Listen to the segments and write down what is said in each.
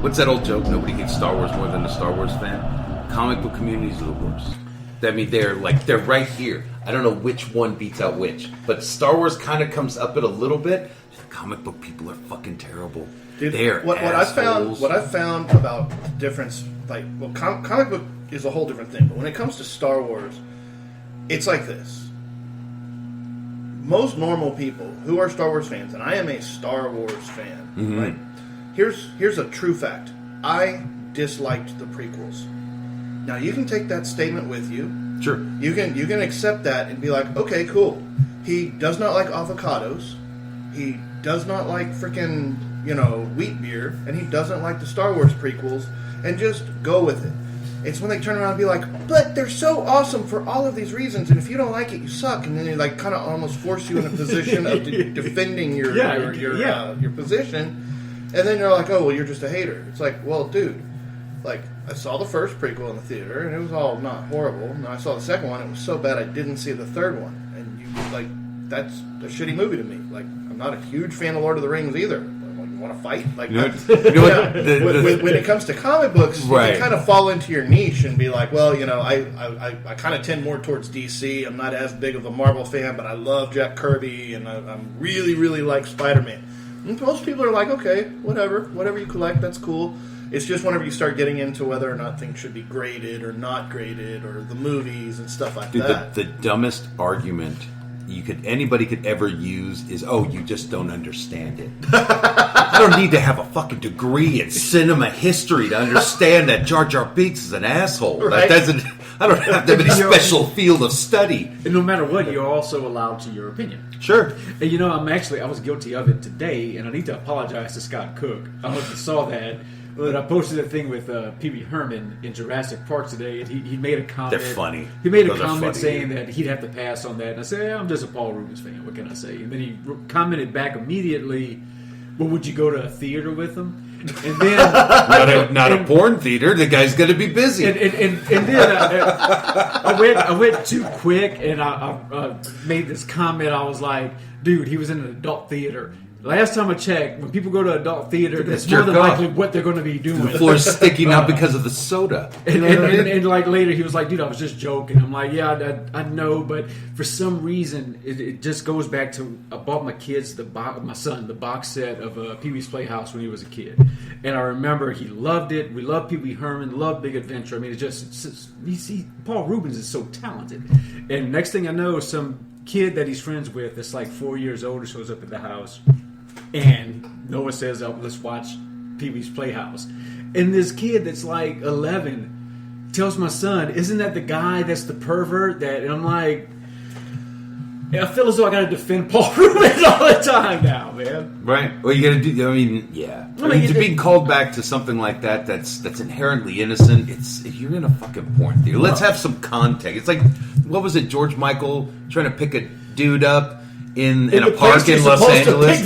What's that old joke? Nobody hates Star Wars more than a Star Wars fan. Comic book communities are the worst. I mean, they're right here. I don't know which one beats out which, but Star Wars kind of comes up it a little bit. The comic book people are fucking terrible. Dude, they're what I found about the difference, like, well, comic book is a whole different thing, but when it comes to Star Wars, it's like this. Most normal people who are Star Wars fans, and I am a Star Wars fan, right? Here's a true fact. I disliked the prequels. Now, you can take that statement with you. Sure. You can accept that and be like, okay, cool. He does not like avocados. He does not like freaking, wheat beer. And he doesn't like the Star Wars prequels. And just go with it. It's when they turn around and be like, but they're so awesome for all of these reasons, and if you don't like it, you suck. And then they like kind of almost force you in a position of defending your position. And then you're like, oh, well, you're just a hater. It's like, well, dude, like, I saw the first prequel in the theater, and it was all not horrible. And I saw the second one, it was so bad I didn't see the third one. And that's a shitty movie to me. Like, I'm not a huge fan of Lord of the Rings either. Like, you want to fight? Like, when it comes to comic books, right, you kind of fall into your niche and be like, well, I kind of tend more towards DC. I'm not as big of a Marvel fan, but I love Jack Kirby, and I really, really like Spider-Man. And most people are like, okay, whatever you collect, that's cool. It's just whenever you start getting into whether or not things should be graded or not graded, or the movies and stuff like that. The dumbest argument anybody could ever use is, oh, you just don't understand it. I don't need to have a fucking degree in cinema history to understand that Jar Jar Binks is an asshole. Right? I don't have to have any special field of study. And no matter what, you're also allowed to your opinion. Sure. And I was guilty of it today, and I need to apologize to Scott Cook. I don't know if you saw that. But I posted a thing with Pee Wee Herman in Jurassic Park today, and he made a comment. They're funny. He made a comment saying that he'd have to pass on that. And I said, I'm just a Paul Rubens fan. What can I say? And then he commented back immediately, well, would you go to a theater with him? And then not a porn theater. The guy's going to be busy. And then I went too quick, and I made this comment. I was like, dude, he was in an adult theater. Last time I checked, when people go to adult theater, that's more than likely what they're going to be doing. The floor's sticking out because of the soda. And like later, he was like, dude, I was just joking. I'm like, yeah, I know, but for some reason, it just goes back to, I bought my son, the box set of Pee-wee's Playhouse when he was a kid. And I remember he loved it. We loved Pee-wee Herman, loved Big Adventure. I mean, Paul Rubens is so talented. And next thing I know, some kid that he's friends with that's like 4 years older shows up at the house. And Noah says, oh, let's watch Pee-wee's Playhouse. And this kid that's like 11 tells my son, isn't that the guy that's the pervert? And I'm like, I feel as though I got to defend Paul Rubens all the time now, man. Right. Well, you got to do, yeah. Being called back to something like that's inherently innocent, you're in a fucking porn theater. Let's have some context. It's like, what was it, George Michael trying to pick a dude up in a park in Los Angeles?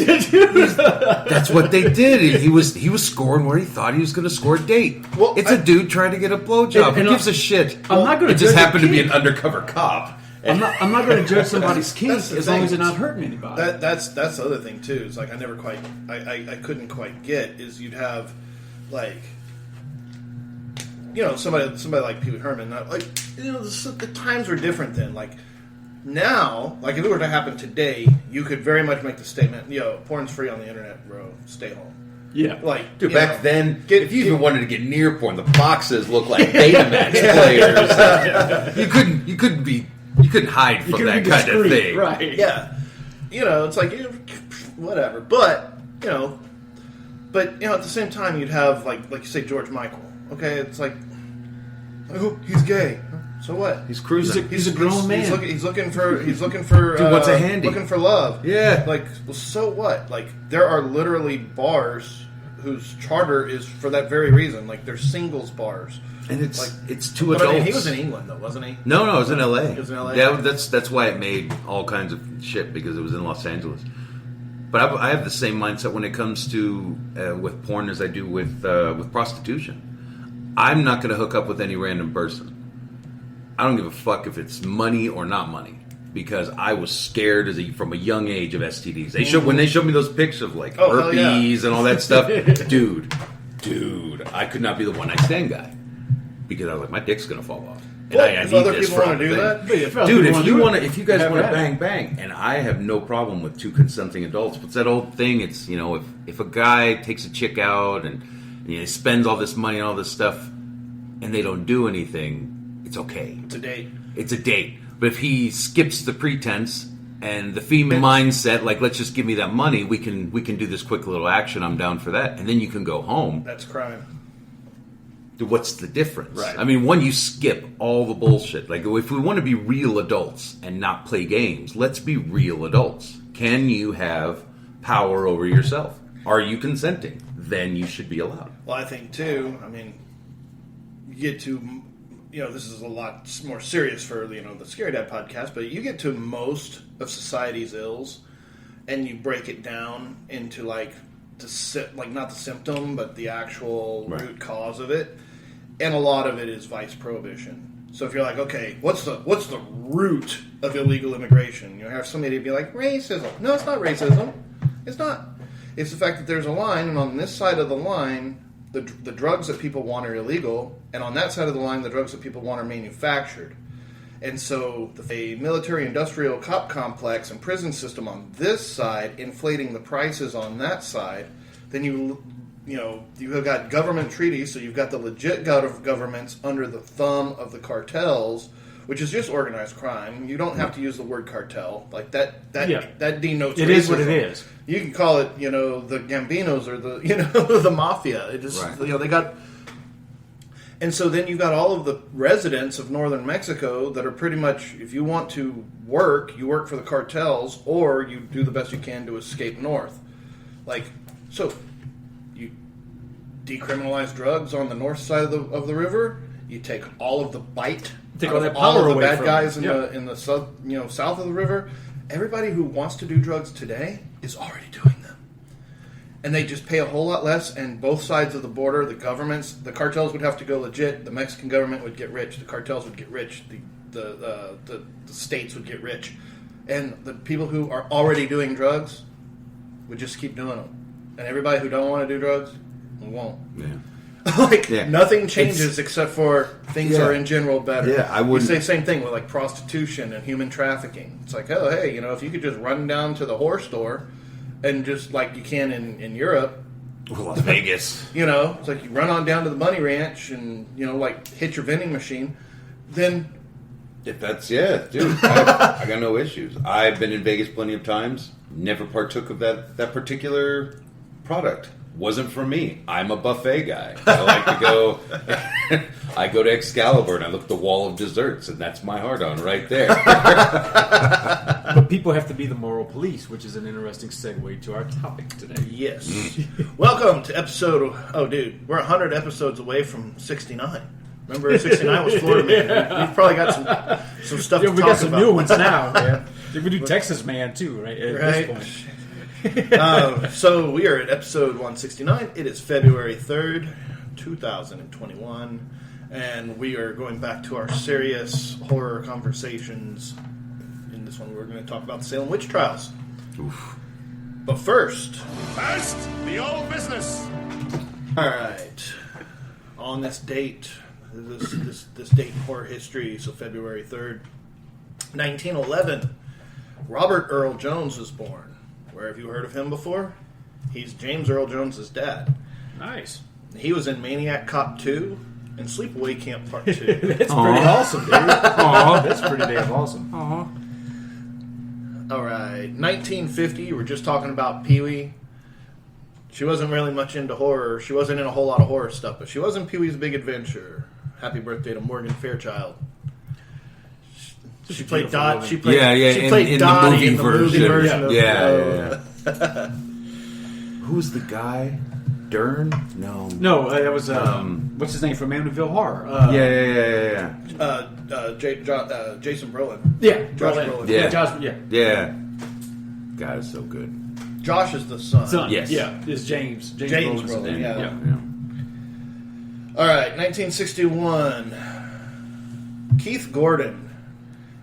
That's what they did. He was scoring where he thought he was going to score a date. Well, it's a dude trying to get a blowjob. Who gives a shit? I'm not going to. It just happened to be an undercover cop. I'm not going to judge somebody's kink as long as they're not hurting anybody. That's the other thing too. It's like I couldn't quite get is you'd have like somebody like Pee Wee Herman. The times were different then. Like now, like if it were to happen today, you could very much make the statement, porn's free on the internet, bro. Stay home. Yeah, like dude, back then, if you even wanted to get near porn, the boxes looked like Betamax players. You couldn't hide from that kind of thing, right? Yeah, it's like whatever. But at the same time, you'd have like you say George Michael. Okay, it's like, oh, he's gay. So what? He's cruising. He's a grown man. He's looking for. Dude, what's a handy? Looking for love. Yeah. Like, well, so what? Like, there are literally bars whose charter is for that very reason. Like, they're singles bars. And it's two adults. I mean, he was in England, though, wasn't he? No, it was in L.A. It was in L.A. Yeah, that's why it made all kinds of shit, because it was in Los Angeles. But I have the same mindset when it comes to with porn as I do with prostitution. I'm not going to hook up with any random person. I don't give a fuck if it's money or not money, because I was scared from a young age of STDs. When they showed me those pictures of like herpes and all that stuff, dude, I could not be the one night stand guy, because I was like, my dick's going to fall off. And I need other this people want for to do that, dude. If you guys want to bang, and I have no problem with two consenting adults. But it's that old thing. It's if a guy takes a chick out and he spends all this money and all this stuff, and they don't do anything, it's okay. It's a date. But if he skips the pretense and the female mindset, like, let's just give me that money, we can do this quick little action. I'm down for that, and then you can go home. That's crime. What's the difference? Right. I mean, one, you skip all the bullshit. Like, if we want to be real adults and not play games, let's be real adults. Can you have power over yourself? Are you consenting? Then you should be allowed. Well, I think, too, I mean, you get to, this is a lot more serious for, the Scarydad Podcast, but you get to most of society's ills, and you break it down into, not the symptom, but the actual root cause of it. And a lot of it is vice prohibition. So if you're like, okay, what's the root of illegal immigration? You have somebody be like, racism. No, it's not racism. It's not. It's the fact that there's a line, and on this side of the line, the drugs that people want are illegal, and on that side of the line, the drugs that people want are manufactured. And so the military-industrial cop complex and prison system on this side inflating the prices on that side, then you have got government treaties, so you've got the legit governments under the thumb of the cartels, which is just organized crime. You don't have to use the word cartel. Like that denotes it racism. is what it is. You can call it, the Gambinos or the the mafia. It just they got. And so then you've got all of the residents of northern Mexico that are pretty much, if you want to work, you work for the cartels, or you do the best you can to escape north. So you decriminalize drugs on the north side of the river. You take all of the bite, take all that all power of the away bad from guys them. in the south, south of the river. Everybody who wants to do drugs today is already doing them. And they just pay a whole lot less, and both sides of the border, the governments, the cartels would have to go legit, the Mexican government would get rich, the cartels would get rich, the states would get rich, and the people who are already doing drugs would just keep doing them. And everybody who don't want to do drugs won't. Yeah. Nothing changes except for things are in general better. Yeah, I would say the same thing with prostitution and human trafficking. It's like, oh, hey, if you could just run down to the whore store and just like you can in Europe, Las Vegas. It's like you run on down to the Bunny Ranch and hit your vending machine. Then, if that's dude, I got no issues. I've been in Vegas plenty of times. Never partook of that particular product. Wasn't for me. I'm a buffet guy. I like to go. I go to Excalibur and I look at the wall of desserts, and that's my heart-on right there. But people have to be the moral police, which is an interesting segue to our topic today. Yes. Welcome to episode. Oh, dude, we're 100 episodes away from 69. Remember, 69 was Florida Man. We've probably got some stuff. Yeah, to we talk got some about. new ones now. Man. We do Texas Man too, right? At this point. So we are at episode 169. It is February 3rd, 2021, and we are going back to our serious horror conversations. In this one, we're going to talk about the Salem Witch Trials. Oof. But first, the old business. all right. On this date, this date in horror history, so February 3rd, 1911, Robert Earl Jones was born. Where have you heard of him before? He's James Earl Jones' dad. Nice. He was in Maniac Cop 2 and Sleepaway Camp Part 2. That's pretty awesome, dude. That's pretty damn awesome. All right. 1950, we're just talking about Pee-wee. She wasn't really much into horror. She wasn't in a whole lot of horror stuff, but she was in Pee-wee's Big Adventure. Happy birthday to Morgan Fairchild. She played Dot. She played in Dottie the movie version. of Who's the guy? Dern? No, that was what's his name from Amityville Horror? Jason Brolin. Yeah, Josh Brolin. Brolin. Yeah, Josh. Yeah. God, it's so good. Josh is the son. Yes. Yeah, it's James. James Brolin's Brolin, name. yeah. Yeah. All right, 1961. Keith Gordon.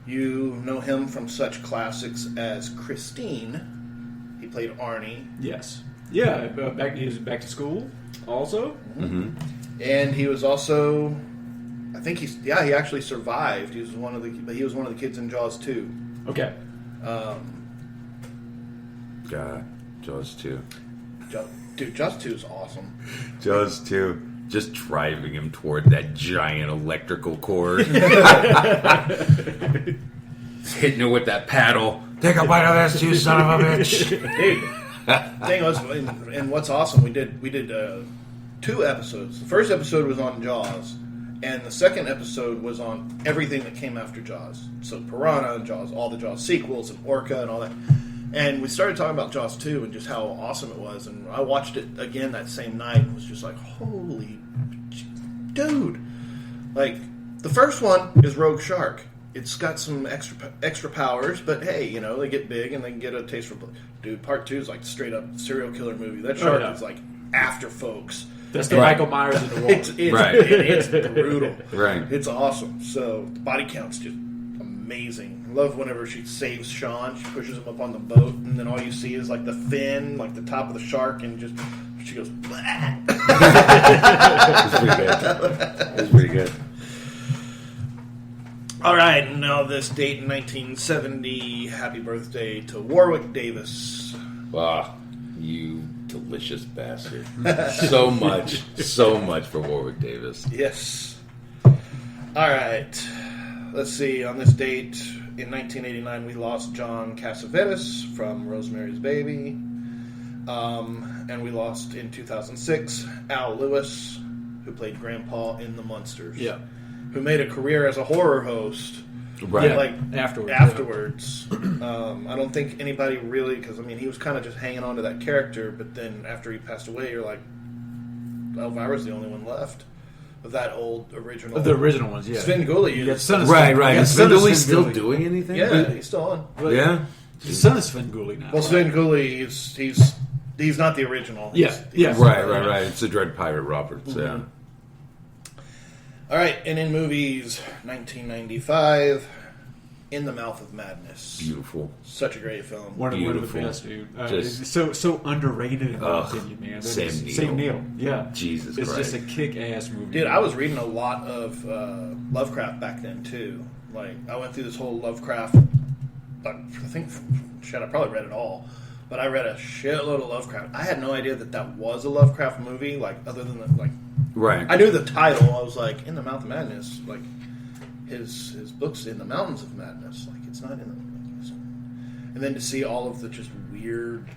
You know him from such classics as Christine. He played Arnie. Yes. Yeah, he was back to school also. Mm-hmm. And he was also, I think he actually survived. He was one of the kids in Jaws 2. Okay. God, Jaws 2. Dude, Jaws 2 is awesome. Jaws 2. Just driving him toward that giant electrical cord. Hitting it with that paddle. Take a bite of this, you son of a bitch. Dude, thing was, and what's awesome, we did 2 episodes. The first episode was on Jaws, and the second episode was on everything that came after Jaws. So Piranha, Jaws, all the Jaws sequels, and Orca, and all that. And we started talking about Jaws 2 and just how awesome it was. And I watched it again that same night and was just like, holy dude. Like, the first one is Rogue Shark. It's got some extra powers, but hey, you know, they get big and they can get a taste for blood. Dude, part 2 is like straight up serial killer movie. That shark is like after folks. That's the Michael Myers in the wall. It's brutal. Right. It's awesome. So the body count's just amazing. I love whenever she saves Sean. She pushes him up on the boat, and then all you see is like the fin, like the top of the shark, and just she goes. It's pretty good. All right, now this date in 1970. Happy birthday to Warwick Davis. Ah, you delicious bastard. so much for Warwick Davis. Yes. All right. Let's see. On this date in 1989, we lost John Cassavetes from Rosemary's Baby. And we lost in 2006 Al Lewis, who played Grandpa in The Munsters. Yeah. Who made a career as a horror host. Right. Yeah, Like afterwards. I don't think anybody really, because I mean, he was kind of just hanging on to that character, but then after he passed away, you're like, Elvira's the only one left of that old original. The original ones, yeah. Sven Gulli. Yeah, son of Right. Yeah, Is son of Sven Sven still Gulli. doing anything? Yeah, he's still on. Yeah. His son is Sven Gulli now. Well, Sven Gulli, he's not the original. Yeah, yeah. Right. It's the Dread Pirate Roberts. Mm-hmm. Yeah. All right, and in movies, 1995, In the Mouth of Madness. Beautiful. Such a great film. One of the Beautiful. best, dude. Just- It's so underrated in my opinion, man. Sam Neill. Yeah. Jesus It's Christ. just a kick-ass movie. Dude, I was reading a lot of Lovecraft back then, too. Like, I went through this whole Lovecraft, I think, I probably read it all. But I read a shitload of Lovecraft. I had no idea that was a Lovecraft movie, like, other than, Right. I knew the title. I was like, In the Mouth of Madness. Like, his book's In the Mountains of Madness. Like, it's not in the... And then to see all of the just weird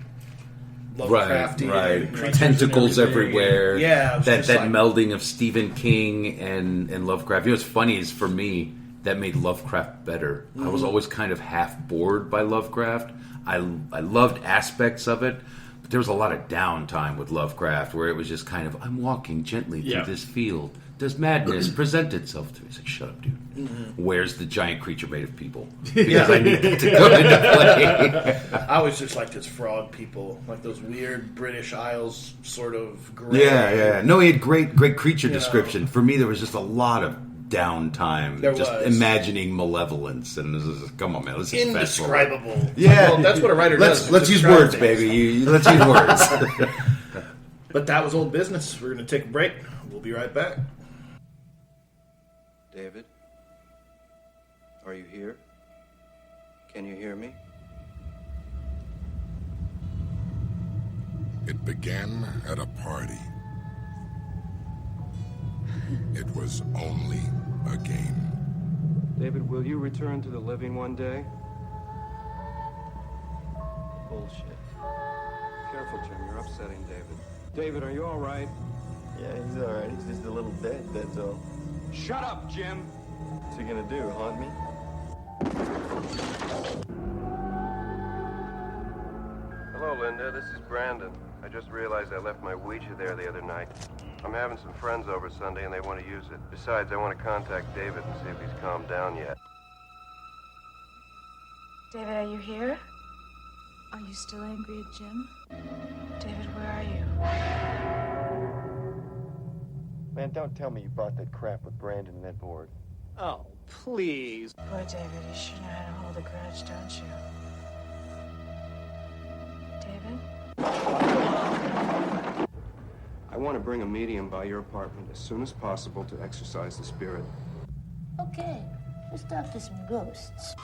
Lovecraftian creatures Tentacles and everything. everywhere. Yeah. It was That just that like, melding of Stephen King and Lovecraft. You know what's funny is, for me, that made Lovecraft better. I was always kind of half bored by Lovecraft. I loved aspects of it, but there was a lot of downtime with Lovecraft where it was just kind of, I'm walking gently through this field. Does madness present itself to me? It's like, shut up, dude. Where's the giant creature made of people? Because I need that to go into play. I always just liked his frog people, like those weird British Isles sort of gray. Yeah. No, he had great creature description. For me, there was just a lot of downtime. There just was. imagining malevolence. And this is, come on, man. Let's just fast forward. Indescribable. Yeah. Well, that's what a writer does. Let's use describe words, things. baby. Let's use words. But that was old business. We're going to take a break. We'll be right back. David? Are you here? Can you hear me? It began at a party. It was only a game. David, will you return to the living one day? Bullshit. Careful, Jim. You're upsetting David. David, are you all right? Yeah, he's all right. He's just a little dead, that's all. Shut up, Jim! What's he gonna do, haunt me? Hello, Linda. This is Brandon. I just realized I left my Ouija there the other night. I'm having some friends over Sunday, and they want to use it. Besides, I want to contact David and see if he's calmed down yet. David, are you here? Are you still angry at Jim? David, where are you? Man, don't tell me you bought that crap with Brandon and that board. Oh, please. Boy, David, you sure know how to hold a grudge, don't you? David? I want to bring a medium by your apartment as soon as possible to exorcise the spirit. Okay, let's talk to some ghosts.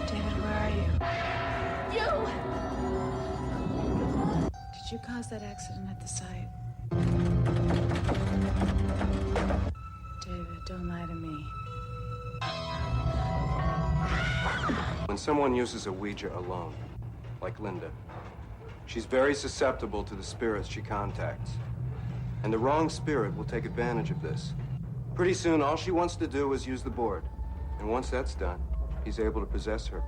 David, where are you? You! Did you cause that accident at the site? David, don't lie to me. When someone uses a Ouija alone, like Linda, she's very susceptible to the spirits she contacts. And the wrong spirit will take advantage of this. Pretty soon, all she wants to do is use the board. And once that's done, he's able to possess her.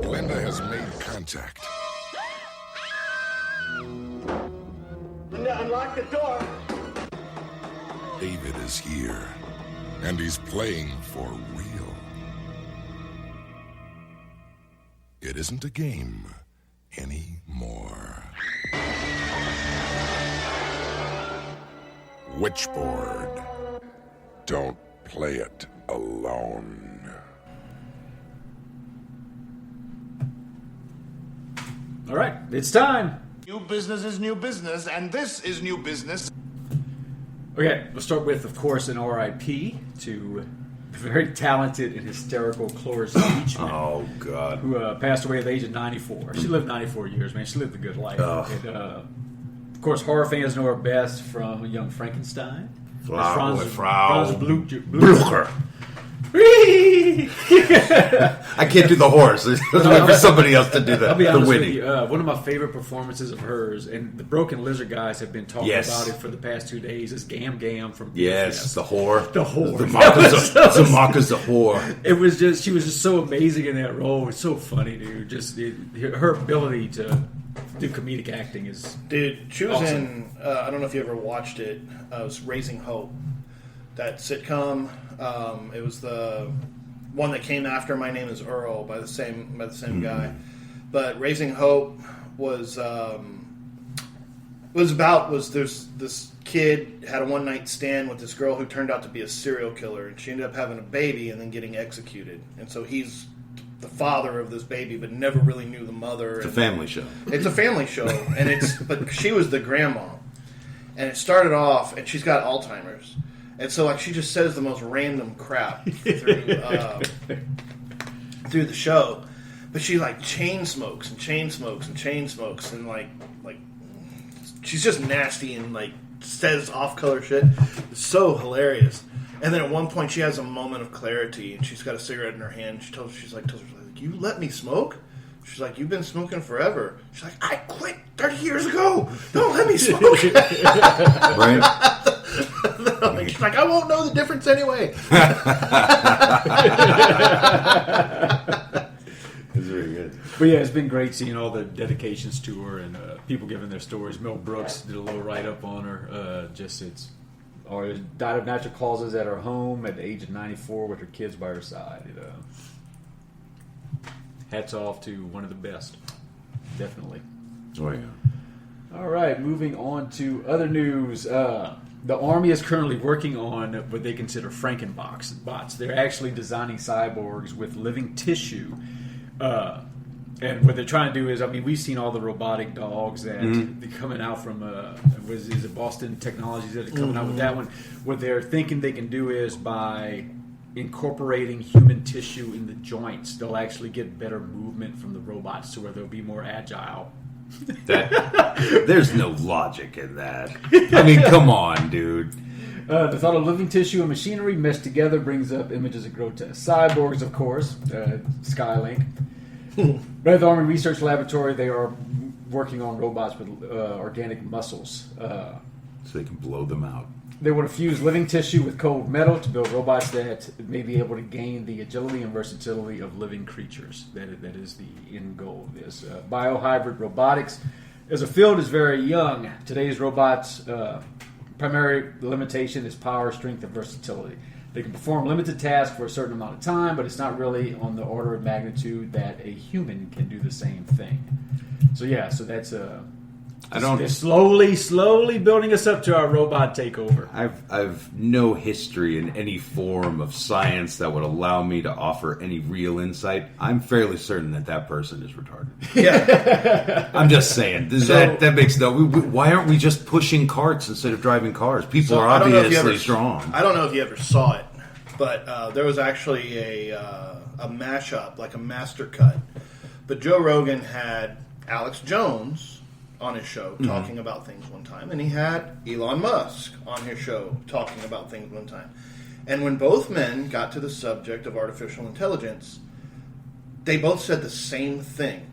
Linda has made contact. Linda, unlock the door. David is here, and he's playing for real. It isn't a game anymore. Witchboard. Don't play it alone. All right, it's time. New business is new business, and this is new business. Okay, we'll start with, of course, an RIP to very talented and hysterical Cloris Leachman. Oh, God. Who passed away at the age of 94. She lived 94 years, man. She lived a good life. And, of course, horror fans know her best from Young Frankenstein. Frau Blucher. I can't do the horse. There's for somebody else to do that. I'll be honest with you. One of my favorite performances of hers, and the Broken Lizard guys have been talking about it for the past 2 days, is Gam Gam from Yes, the whore. The whore. Zamaka's the whore. It was just, she was just so amazing in that role. It's so funny, dude. Just her ability to do comedic acting is Dude, she was awesome. in, I don't know if you ever watched it, it was Raising Hope. That sitcom, it was the one that came after My Name is Earl by the same guy. But Raising Hope was there's this kid had a one night stand with this girl who turned out to be a serial killer, and she ended up having a baby and then getting executed. And so he's the father of this baby, but never really knew the mother. It's a family show. It's a family show, and but she was the grandma, and it started off, and she's got Alzheimer's. And so, like, she just says the most random crap through the show. But she, like, chain smokes, and like she's just nasty and, like, says off-color shit. It's so hilarious. And then at one point, she has a moment of clarity, and she's got a cigarette in her hand. She tells her, you let me smoke? She's like, you've been smoking forever. She's like, I quit 30 years ago. Don't let me smoke. Right? She's like, I won't know the difference anyway. It's very good. But yeah, it's been great seeing all the dedications to her and people giving their stories. Mel Brooks did a little write-up on her. Died of natural causes at her home at the age of 94 with her kids by her side. Hats off to one of the best. Definitely. Oh, yeah. All right, moving on to other news. The Army is currently working on what they consider Frankenbots. They're actually designing cyborgs with living tissue. And what they're trying to do is, I mean, we've seen all the robotic dogs that are coming out from, is it Boston Technologies that are coming out with that one? What they're thinking they can do is by incorporating human tissue in the joints, they'll actually get better movement from the robots to where they'll be more agile. There's no logic in that. I mean, come on, dude. The thought of living tissue and machinery meshed together brings up images of grotesque cyborgs, of course. Skylink. Right at the Army Research Laboratory, they are working on robots with organic muscles. So they can blow them out. They want to fuse living tissue with cold metal to build robots that may be able to gain the agility and versatility of living creatures. That is the end goal of this. Biohybrid robotics as a field is very young. Today's robots' primary limitation is power, strength, and versatility. They can perform limited tasks for a certain amount of time, but it's not really on the order of magnitude that a human can do the same thing. So that's they're slowly building us up to our robot takeover. I've no history in any form of science that would allow me to offer any real insight. I'm fairly certain that person is retarded. Yeah. I'm just saying. That makes no... Why aren't we just pushing carts instead of driving cars? People are obviously strong. I don't know if you ever saw it, but there was actually a mashup, like a master cut. But Joe Rogan had Alex Jones on his show talking about things one time, and he had Elon Musk on his show talking about things one time. And when both men got to the subject of artificial intelligence, they both said the same thing.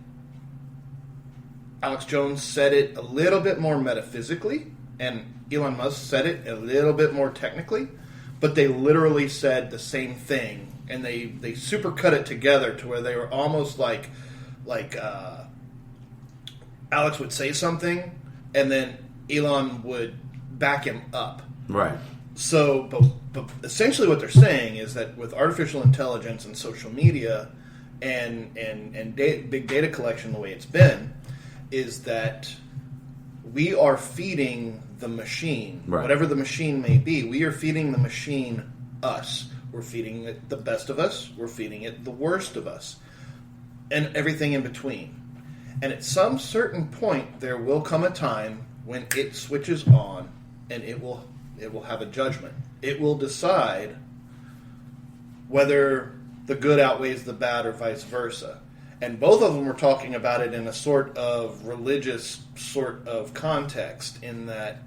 Alex Jones said it a little bit more metaphysically, and Elon Musk said it a little bit more technically, but they literally said the same thing, and they super cut it together to where they were almost like Alex would say something, and then Elon would back him up. Right. So, but essentially what they're saying is that with artificial intelligence and social media and big data collection the way it's been, is that we are feeding the machine, right. Whatever the machine may be, we are feeding the machine us. We're feeding it the best of us. We're feeding it the worst of us. And everything in between. And at some certain point, there will come a time when it switches on, and it will have a judgment. It will decide whether the good outweighs the bad or vice versa. And both of them were talking about it in a sort of religious sort of context, in that,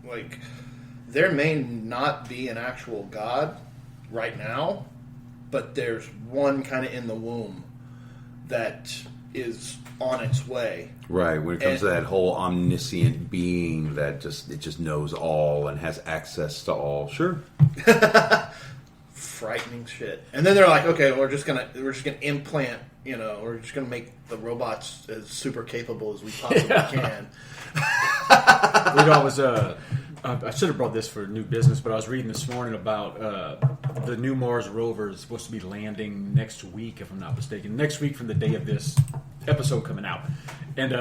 like, there may not be an actual God right now, but there's one kind of in the womb that is on its way. Right, when it comes to that whole omniscient being that just knows all and has access to all. Sure. Frightening shit. And then they're like, okay, we're just gonna implant, we're just gonna make the robots as super capable as we possibly can. I should have brought this for new business, but I was reading this morning about the new Mars rover is supposed to be landing next week, if I'm not mistaken. Next week from the day of this episode coming out. And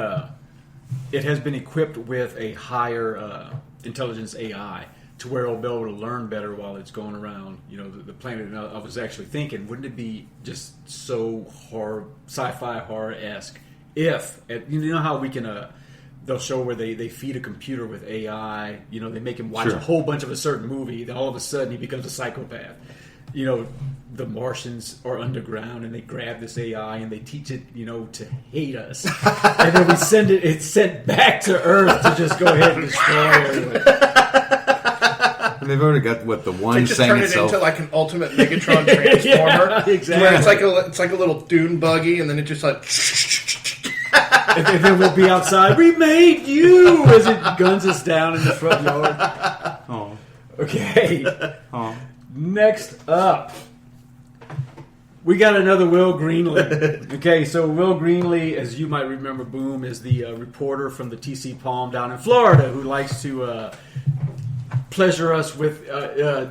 it has been equipped with a higher intelligence AI to where it'll be able to learn better while it's going around, the planet. And I was actually thinking, wouldn't it be just so sci-fi horror-esque if, how we can... they'll show where they feed a computer with AI. They make him watch a whole bunch of a certain movie. Then all of a sudden he becomes a psychopath. The Martians are underground, and they grab this AI and they teach it, to hate us. And then it's sent back to Earth to just go ahead and destroy everyone. And they've already got the one they just saying turn it itself. into like an ultimate Megatron transformer. Yeah, exactly. Where it's like a little dune buggy, and then it just like. And then we'll be outside. We made you as it guns us down in the front yard. Oh. Okay. Oh. Next up, we got another Will Greenlee. Okay, so Will Greenlee, as you might remember, Boom, is the reporter from the TC Palm down in Florida who likes to pleasure us with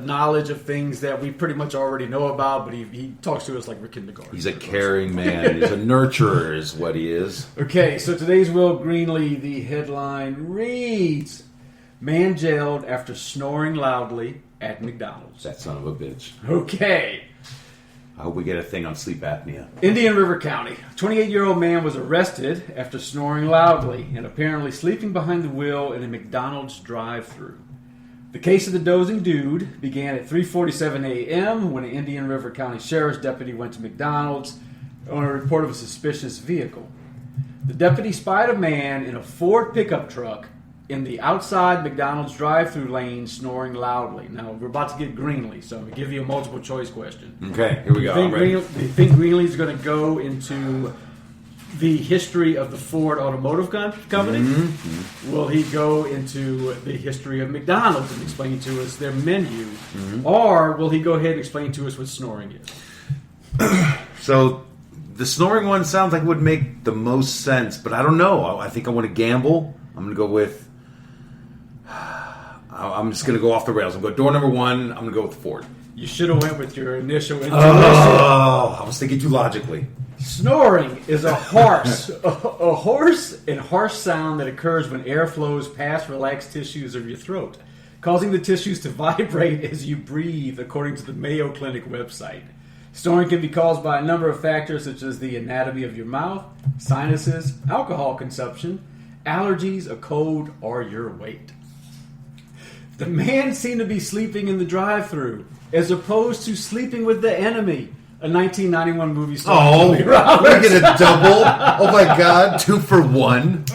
knowledge of things that we pretty much already know about, but he talks to us like we're kindergarten. He's a caring man. He's a nurturer is what he is. Okay, so today's Will Greenlee, the headline reads, "Man jailed after snoring loudly at McDonald's." That son of a bitch. Okay. I hope we get a thing on sleep apnea. Indian River County. A 28-year-old man was arrested after snoring loudly and apparently sleeping behind the wheel in a McDonald's drive-thru. The case of the dozing dude began at 3:47 a.m. when an Indian River County Sheriff's deputy went to McDonald's on a report of a suspicious vehicle. The deputy spied a man in a Ford pickup truck in the outside McDonald's drive-thru lane snoring loudly. Now, we're about to get Greenlee, so I'm going to give you a multiple choice question. Okay, here we go. Do you think Greenlee's going to go into the history of the Ford Automotive Company? Mm-hmm. Will he go into the history of McDonald's and explain to us their menu? Mm-hmm. Or will he go ahead and explain to us what snoring is? So, the snoring one sounds like it would make the most sense, but I don't know. I think I want to gamble. I'm going to go with... I'm just going to go off the rails. I'm going to go door number one. I'm going to go with the Ford. You should have went with your initial intuition. Oh, I was thinking too logically. Snoring is a hoarse and harsh sound that occurs when air flows past relaxed tissues of your throat, causing the tissues to vibrate as you breathe, according to the Mayo Clinic website. Snoring can be caused by a number of factors such as the anatomy of your mouth, sinuses, alcohol consumption, allergies, a cold, or your weight. The man seemed to be sleeping in the drive-thru as opposed to sleeping with the enemy. A 1991 movie star. We're getting a double. Oh my God, 2 for 1.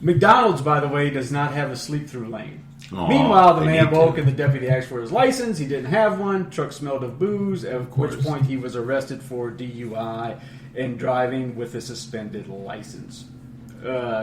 McDonald's, by the way, does not have a sleep-through lane. Aww, Meanwhile, the man woke and the deputy asked for his license. He didn't have one. Truck smelled of booze, at which point he was arrested for DUI and driving with a suspended license.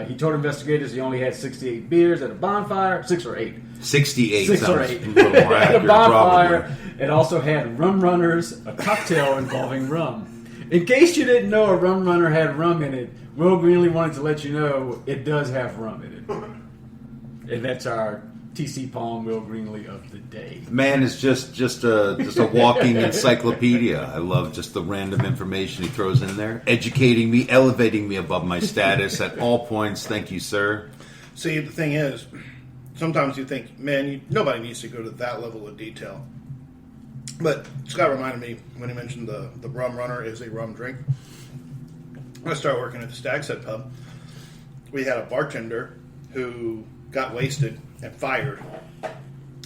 He told investigators he only had 68 beers at a bonfire. 6 or 8. 68. 6 or 8. A little more At a accurate, bonfire. probably. It also had rum runners, a cocktail involving rum. In case you didn't know a rum runner had rum in it, Will Greenlee wanted to let you know it does have rum in it. And that's our TC Palm Will Greenlee of the day. Man is just a walking encyclopedia. I love just the random information he throws in there, educating me, elevating me above my status at all points. Thank you, sir. See, the thing is, sometimes you think, man, nobody needs to go to that level of detail. But Scott reminded me when he mentioned the rum runner is a rum drink. When I started working at the Stag's Head pub, we had a bartender who got wasted and fired.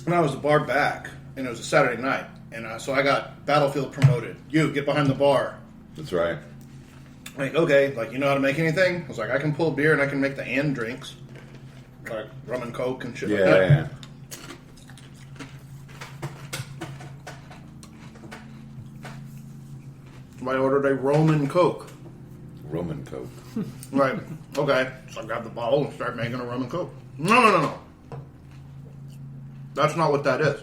And I was the bar back, and it was a Saturday night. And so I got Battlefield promoted. You, get behind the bar. That's right. Like, okay, like, you know how to make anything? I was like, I can pull beer and I can make the and drinks. Like rum and Coke and shit like that. Yeah. I ordered a Roman Coke. Roman Coke. Right. Okay. So I grabbed the bottle and started making a rum and Coke. No. That's not what that is.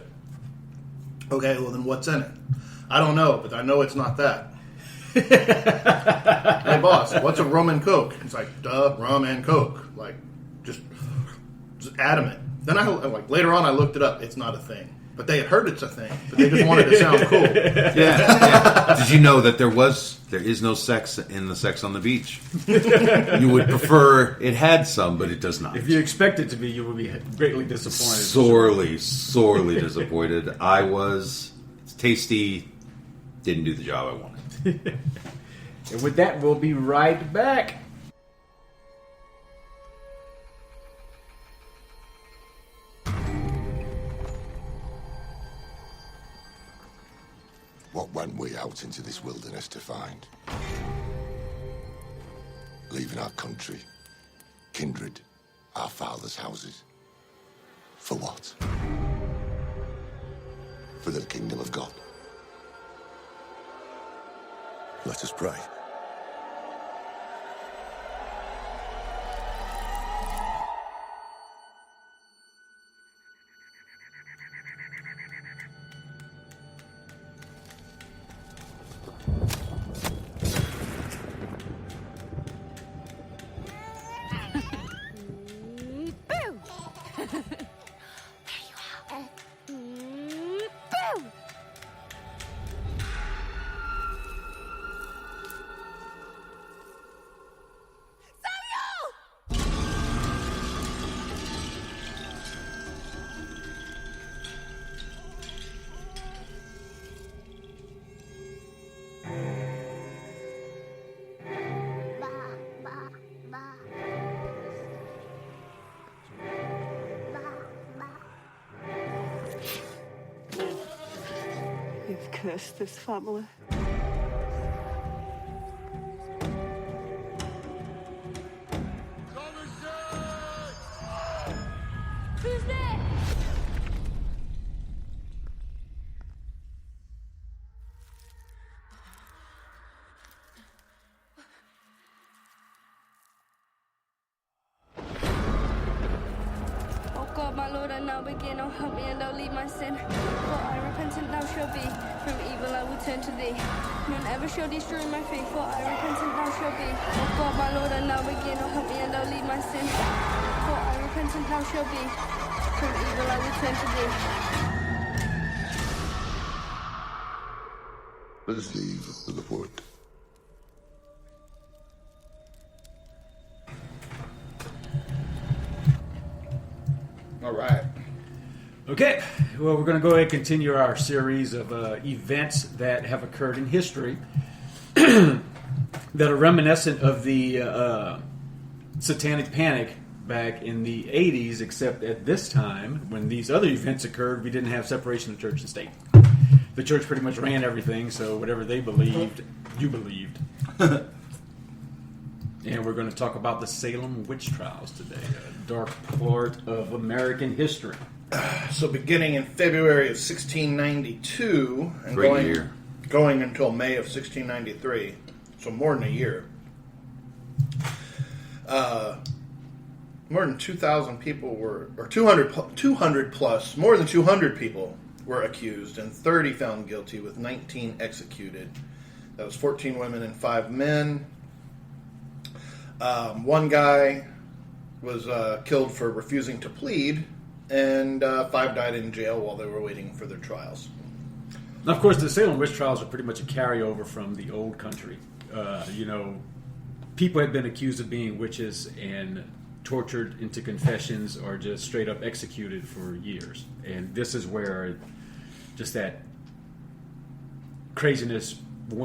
Okay, well then what's in it? I don't know, but I know it's not that. Hey boss, what's a rum and Coke? It's like, duh, rum and Coke. Like, just adamant. Then later on I looked it up. It's not a thing. But they had heard it's a thing. But they just wanted to sound cool. Yeah. Did you know that there is no sex in the Sex on the Beach? You would prefer it had some, but it does not. If you expect it to be, you would be greatly disappointed. Sorely disappointed. I was. It's tasty. Didn't do the job I wanted. And with that, we'll be right back. What went we out into this wilderness to find? Leaving our country, kindred, our fathers' houses. For what? For the kingdom of God. Let us pray. You've cursed this family. Who's there? Oh God, my Lord, I now begin. Oh, help me and don't leave my sin. For I repentant thou shalt be. From evil I will turn to thee. None ever shall destroy my faith. For I repentant thou shalt be. Oh God, my Lord, I now begin. Oh, help me and don't leave my sin. For I repentant thou shalt be. From evil I will turn to thee. Receive the report. All right. Okay, well, we're going to go ahead and continue our series of events that have occurred in history that are reminiscent of the Satanic Panic back in the 80s, except at this time, when these other events occurred, we didn't have separation of church and state. The church pretty much ran everything, so whatever they believed, you believed. And we're going to talk about the Salem Witch Trials today, a dark part of American history. So beginning in February of 1692 and going until May of 1693, so more than a year, more than 2,000 people were, or 200 plus, more than 200 people were accused and 30 found guilty with 19 executed. That was 14 women and 5 men. One guy was killed for refusing to plead, and 5 died in jail while they were waiting for their trials. Now, of course, the Salem Witch Trials are pretty much a carryover from the old country. People had been accused of being witches and tortured into confessions or just straight up executed for years. And this is where just that craziness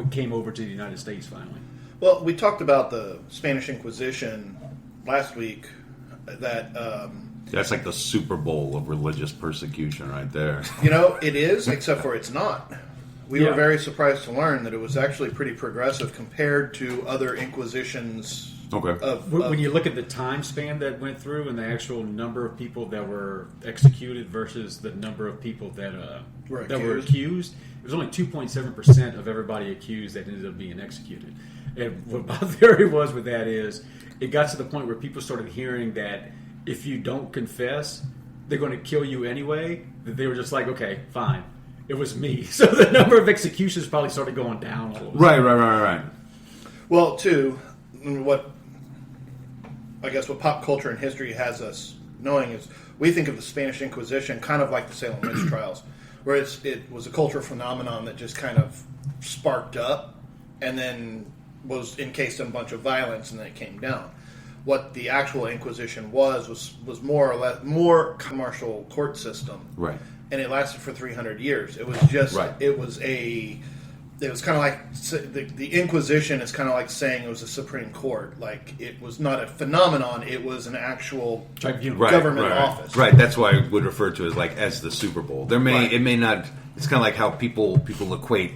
came over to the United States finally. Well, we talked about the Spanish Inquisition last week. That's like the Super Bowl of religious persecution right there. It is, except for it's not. We were very surprised to learn that it was actually pretty progressive compared to other Inquisitions. Okay. When you look at the time span that went through and the actual number of people that were executed versus the number of people that were accused, it was only 2.7% of everybody accused that ended up being executed. And what my theory was with that is, it got to the point where people started hearing that if you don't confess, they're going to kill you anyway, that they were just like, okay, fine. It was me. So the number of executions probably started going down. Right. Well, too, what pop culture and history has us knowing is we think of the Spanish Inquisition kind of like the Salem Witch Trials, where it was a cultural phenomenon that just kind of sparked up and then was encased in a bunch of violence and then it came down. What the actual Inquisition was more or less more commercial court system, right? And it lasted for 300 years. It was just it was kind of like the Inquisition is kind of like saying it was a Supreme Court. Like, it was not a phenomenon; it was an actual government office. Right. That's why I would refer to it as the Super Bowl. It may not. It's kind of like how people equate.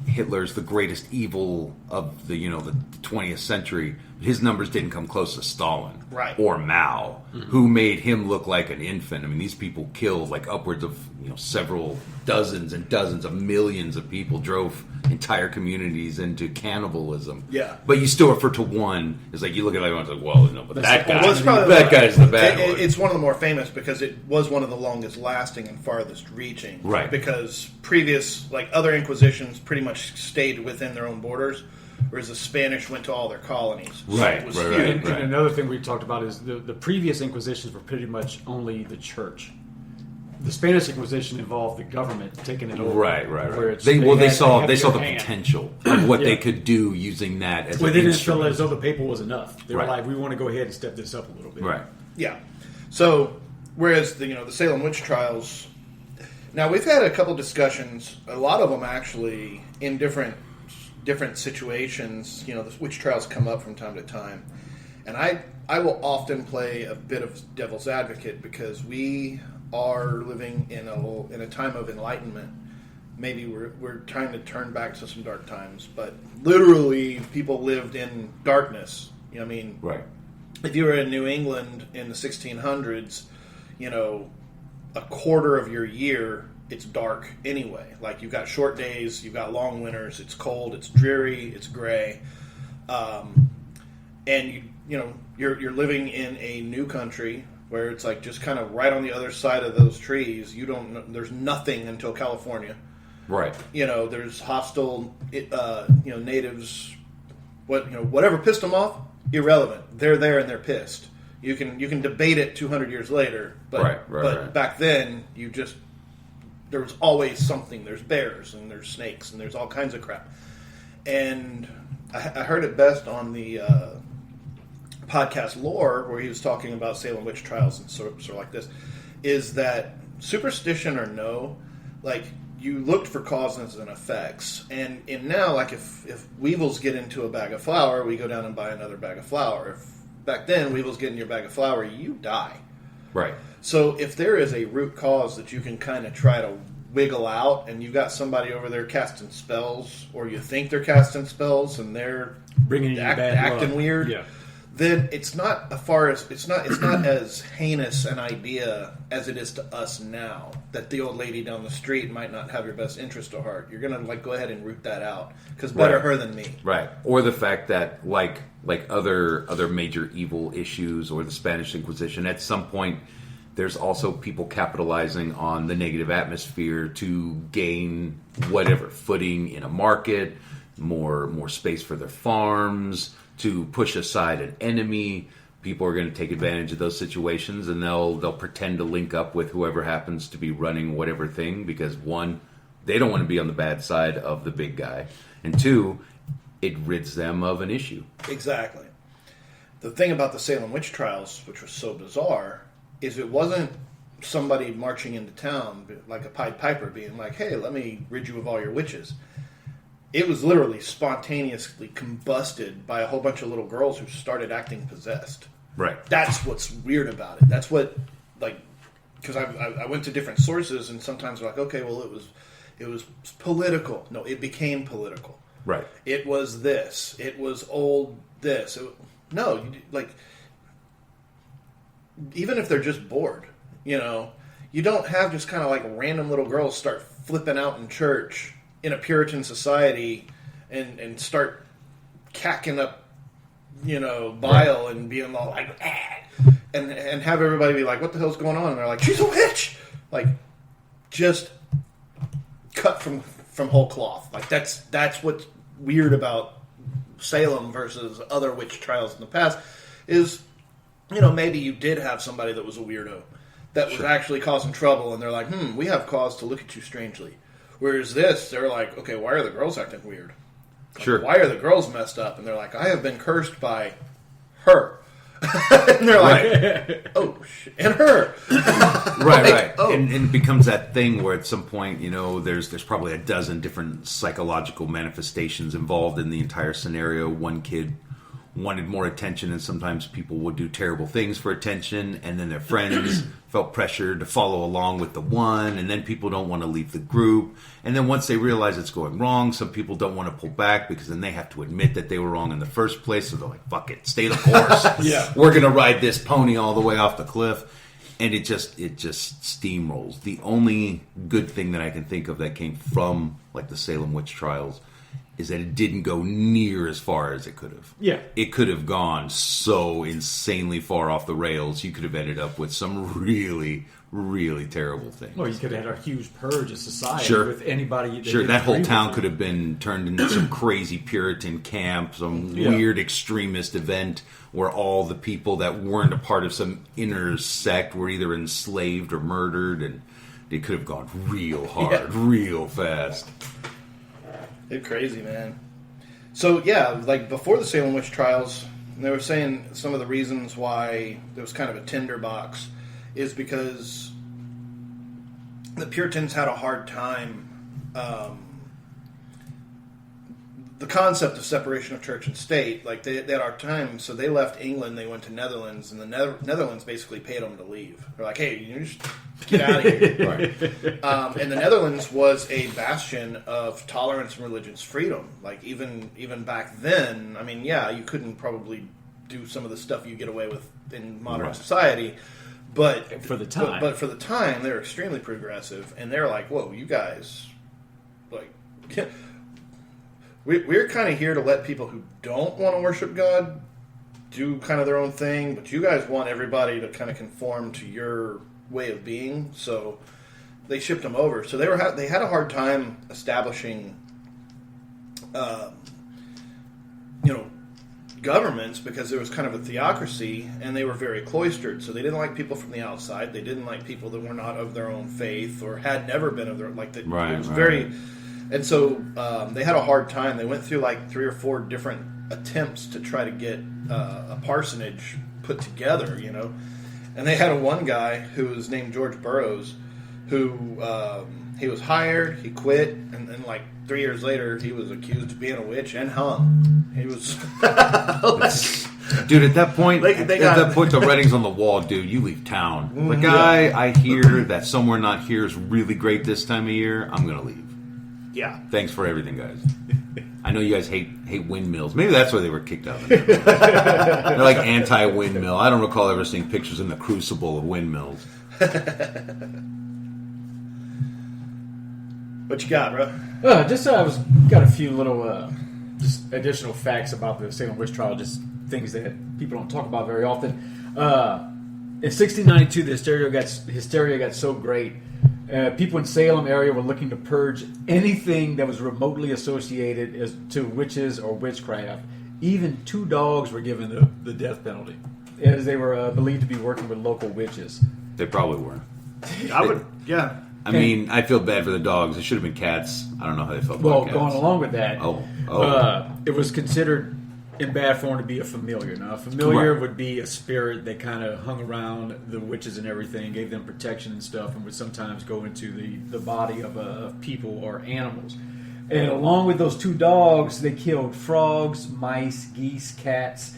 Hitler's the greatest evil of the 20th century. His numbers didn't come close to Stalin, or Mao, who made him look like an infant. I mean, these people killed like upwards of several dozens and dozens of millions of people, drove entire communities into cannibalism. Yeah, but you still refer to one. It's like you look at it and it's like, well, no, but that guy's the bad one. It's one of the more famous because it was one of the longest lasting and farthest reaching. Right, because previous other Inquisitions pretty much stayed within their own borders, whereas the Spanish went to all their colonies. Right. And another thing we talked about is the previous Inquisitions were pretty much only the church. The Spanish Inquisition involved the government taking it over. Right. Where they saw the potential of what they could do using that as an they didn't instrument. feel as though the papal was enough. They were like, we want to go ahead and step this up a little bit. Right. Yeah. So, whereas the Salem Witch Trials. Now, we've had a couple discussions, a lot of them actually in different situations. The witch trials come up from time to time. And I will often play a bit of devil's advocate because we are living in a time of enlightenment. Maybe we're trying to turn back to some dark times, but literally people lived in darkness. Right. If you were in New England in the 1600s, a quarter of your year, it's dark anyway. Like, you've got short days, you've got long winters, it's cold, it's dreary, it's gray. And you're living in a new country where it's like just kind of right on the other side of those trees. There's nothing until California. Right. There's hostile natives, whatever pissed them off, irrelevant. They're there and they're pissed. You can debate it 200 years later, but back then you just there was always something. There's bears and there's snakes and there's all kinds of crap. And I heard it best on the podcast Lore, where he was talking about Salem Witch Trials and sort of like this, is that superstition or no, like, you looked for causes and effects. And now, like, if weevils get into a bag of flour, we go down and buy another bag of flour. If back then weevils get in your bag of flour, you die. Right. So if there is a root cause that you can kind of try to wiggle out, and you've got somebody over there casting spells, or you think they're casting spells and they're bringing you acting weird, yeah, then it's not it's not as heinous an idea as it is to us now. That the old lady down the street might not have your best interest at heart. You're gonna go ahead and root that out, because better her than me. Right. Or the fact that like other major evil issues, or the Spanish Inquisition, at some point there's also people capitalizing on the negative atmosphere to gain whatever footing in a market, more space for their farms, to push aside an enemy. People are going to take advantage of those situations, and they'll pretend to link up with whoever happens to be running whatever thing, because one, they don't want to be on the bad side of the big guy, and two, it rids them of an issue. Exactly. The thing about the Salem Witch Trials, which was so bizarre, is it wasn't somebody marching into town like a Pied Piper being like, hey, let me rid you of all your witches. It was literally spontaneously combusted by a whole bunch of little girls who started acting possessed. Right. That's what's weird about it. That's what, like, because I went to different sources, and sometimes they're like, okay, well, it was political. No, it became political. Right. It was this. It was old this. Even if they're just bored, you don't have just kind of like random little girls start flipping out in church in a Puritan society and start cacking up, bile and being all like, and have everybody be like, what the hell's going on? And they're like, she's a witch! Like, just cut from whole cloth. Like, that's what's weird about Salem versus other witch trials in the past is, maybe you did have somebody that was a weirdo that was actually causing trouble, and they're like, we have cause to look at you strangely. Whereas this, they're like, okay, why are the girls acting weird? Sure. Why are the girls messed up? And they're like, I have been cursed by her. And they're like, oh, shit. And her. Right. Oh. And it becomes that thing where at some point, there's probably a dozen different psychological manifestations involved in the entire scenario. One kid wanted more attention, and sometimes people would do terrible things for attention, and then their friends felt pressured to follow along with the one, and then people don't want to leave the group, and then once they realize it's going wrong, some people don't want to pull back because then they have to admit that they were wrong in the first place, so they're like, fuck it, stay the course. Yeah. We're going to ride this pony all the way off the cliff, and it just steamrolls. The only good thing that I can think of that came from like the Salem Witch Trials is that it didn't go near as far as it could have. Yeah. It could have gone so insanely far off the rails, you could have ended up with some really, really terrible things. Well, you could have had a huge purge of society Sure. with anybody. That whole town could have been turned into some crazy Puritan camp, some weird extremist event where all the people that weren't a part of some inner sect were either enslaved or murdered, and it could have gone real hard, real fast. It's crazy, man. So, yeah, like before the Salem Witch Trials, they were saying some of the reasons why there was kind of a tinderbox is because the Puritans had a hard time. The concept of separation of church and state, like they had a hard time, so they left England, they went to Netherlands, and the Netherlands basically paid them to leave. They're like, hey, you just get out of here. Right. And the Netherlands was a bastion of tolerance and religious freedom. Like, even back then, I mean, yeah, you couldn't probably do some of the stuff you get away with in modern society, but for the time. But for the time, they're extremely progressive, and they're like, whoa, you guys, like... We're kind of here to let people who don't want to worship God do kind of their own thing, but you guys want everybody to kind of conform to your way of being, so they shipped them over. So they had a hard time establishing, governments because there was kind of a theocracy, and they were very cloistered. So they didn't like people from the outside. They didn't like people that were not of their own faith or had never been of their it was very. And so they had a hard time. They went through like 3 or 4 different attempts to try to get a parsonage put together, you know. And they had one guy who was named George Burroughs, who he was hired, he quit, and then like 3 years later, he was accused of being a witch and hung. He was, dude. At that point, the writing's on the wall, dude. You leave town. The guy I hear that Somewhere Not Here is really great this time of year. I'm gonna leave. Yeah. Thanks for everything, guys. I know you guys hate windmills. Maybe that's why they were kicked out. They're like anti-windmill. I don't recall ever seeing pictures in the Crucible of windmills. What you got, bro? Got a few little just additional facts about the Salem Witch Trial, just things that people don't talk about very often. In 1692, the hysteria got so great, people in Salem area were looking to purge anything that was remotely associated to witches or witchcraft. Even 2 dogs were given the death penalty, as they were believed to be working with local witches. They probably were. Yeah. I mean, I feel bad for the dogs. It should have been cats. I don't know how they felt about cats. Well, going along with that, Oh. It was considered in bad form to be a familiar. Now, a familiar would be a spirit that kind of hung around the witches and everything, gave them protection and stuff, and would sometimes go into the body of people or animals. And along with those 2 dogs, they killed frogs, mice, geese, cats,